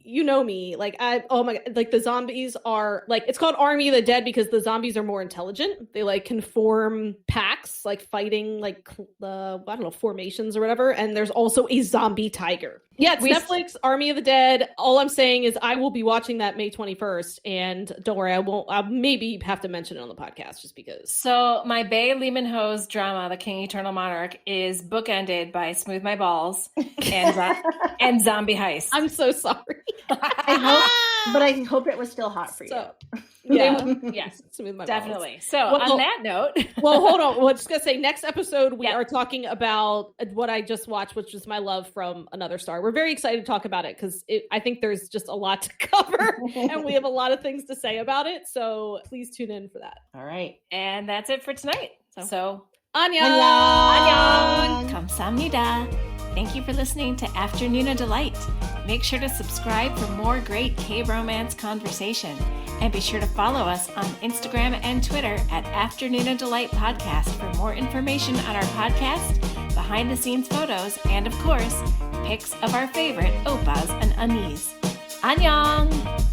you know me, like, oh my God, like, the zombies are like, it's called Army of the Dead because the zombies are more intelligent. They like can form packs, like fighting like the, I don't know, formations or whatever. And there's also a zombie tiger. Yeah, it's Netflix, Army of the Dead. All I'm saying is I will be watching that May 21st. And don't worry, I'll maybe have to mention it on the podcast just because. So my Bae Lee Min-ho's drama, The King Eternal Monarch, is bookended by Smooth My Balls and Zombie Heist. I'm so sorry. I hope it was still hot for you. Yeah. Yes. Smooth My Definitely. Balls. So on that note. Well, hold on. Well, just gonna say next episode we are talking about what I just watched, which was My Love from Another Star. We're very excited to talk about it because I think there's just a lot to cover and we have a lot of things to say about it. So please tune in for that. All right. And that's it for tonight. So Annyeong! Annyeong! Kamsahamnida! Thank you for listening to Afternoona Delight. Make sure to subscribe for more great K-romance conversation. And be sure to follow us on Instagram and Twitter at Afternoona Delight Podcast for more information on our podcast, behind-the-scenes photos, and, of course, pics of our favorite oppas and anis. Annyeong!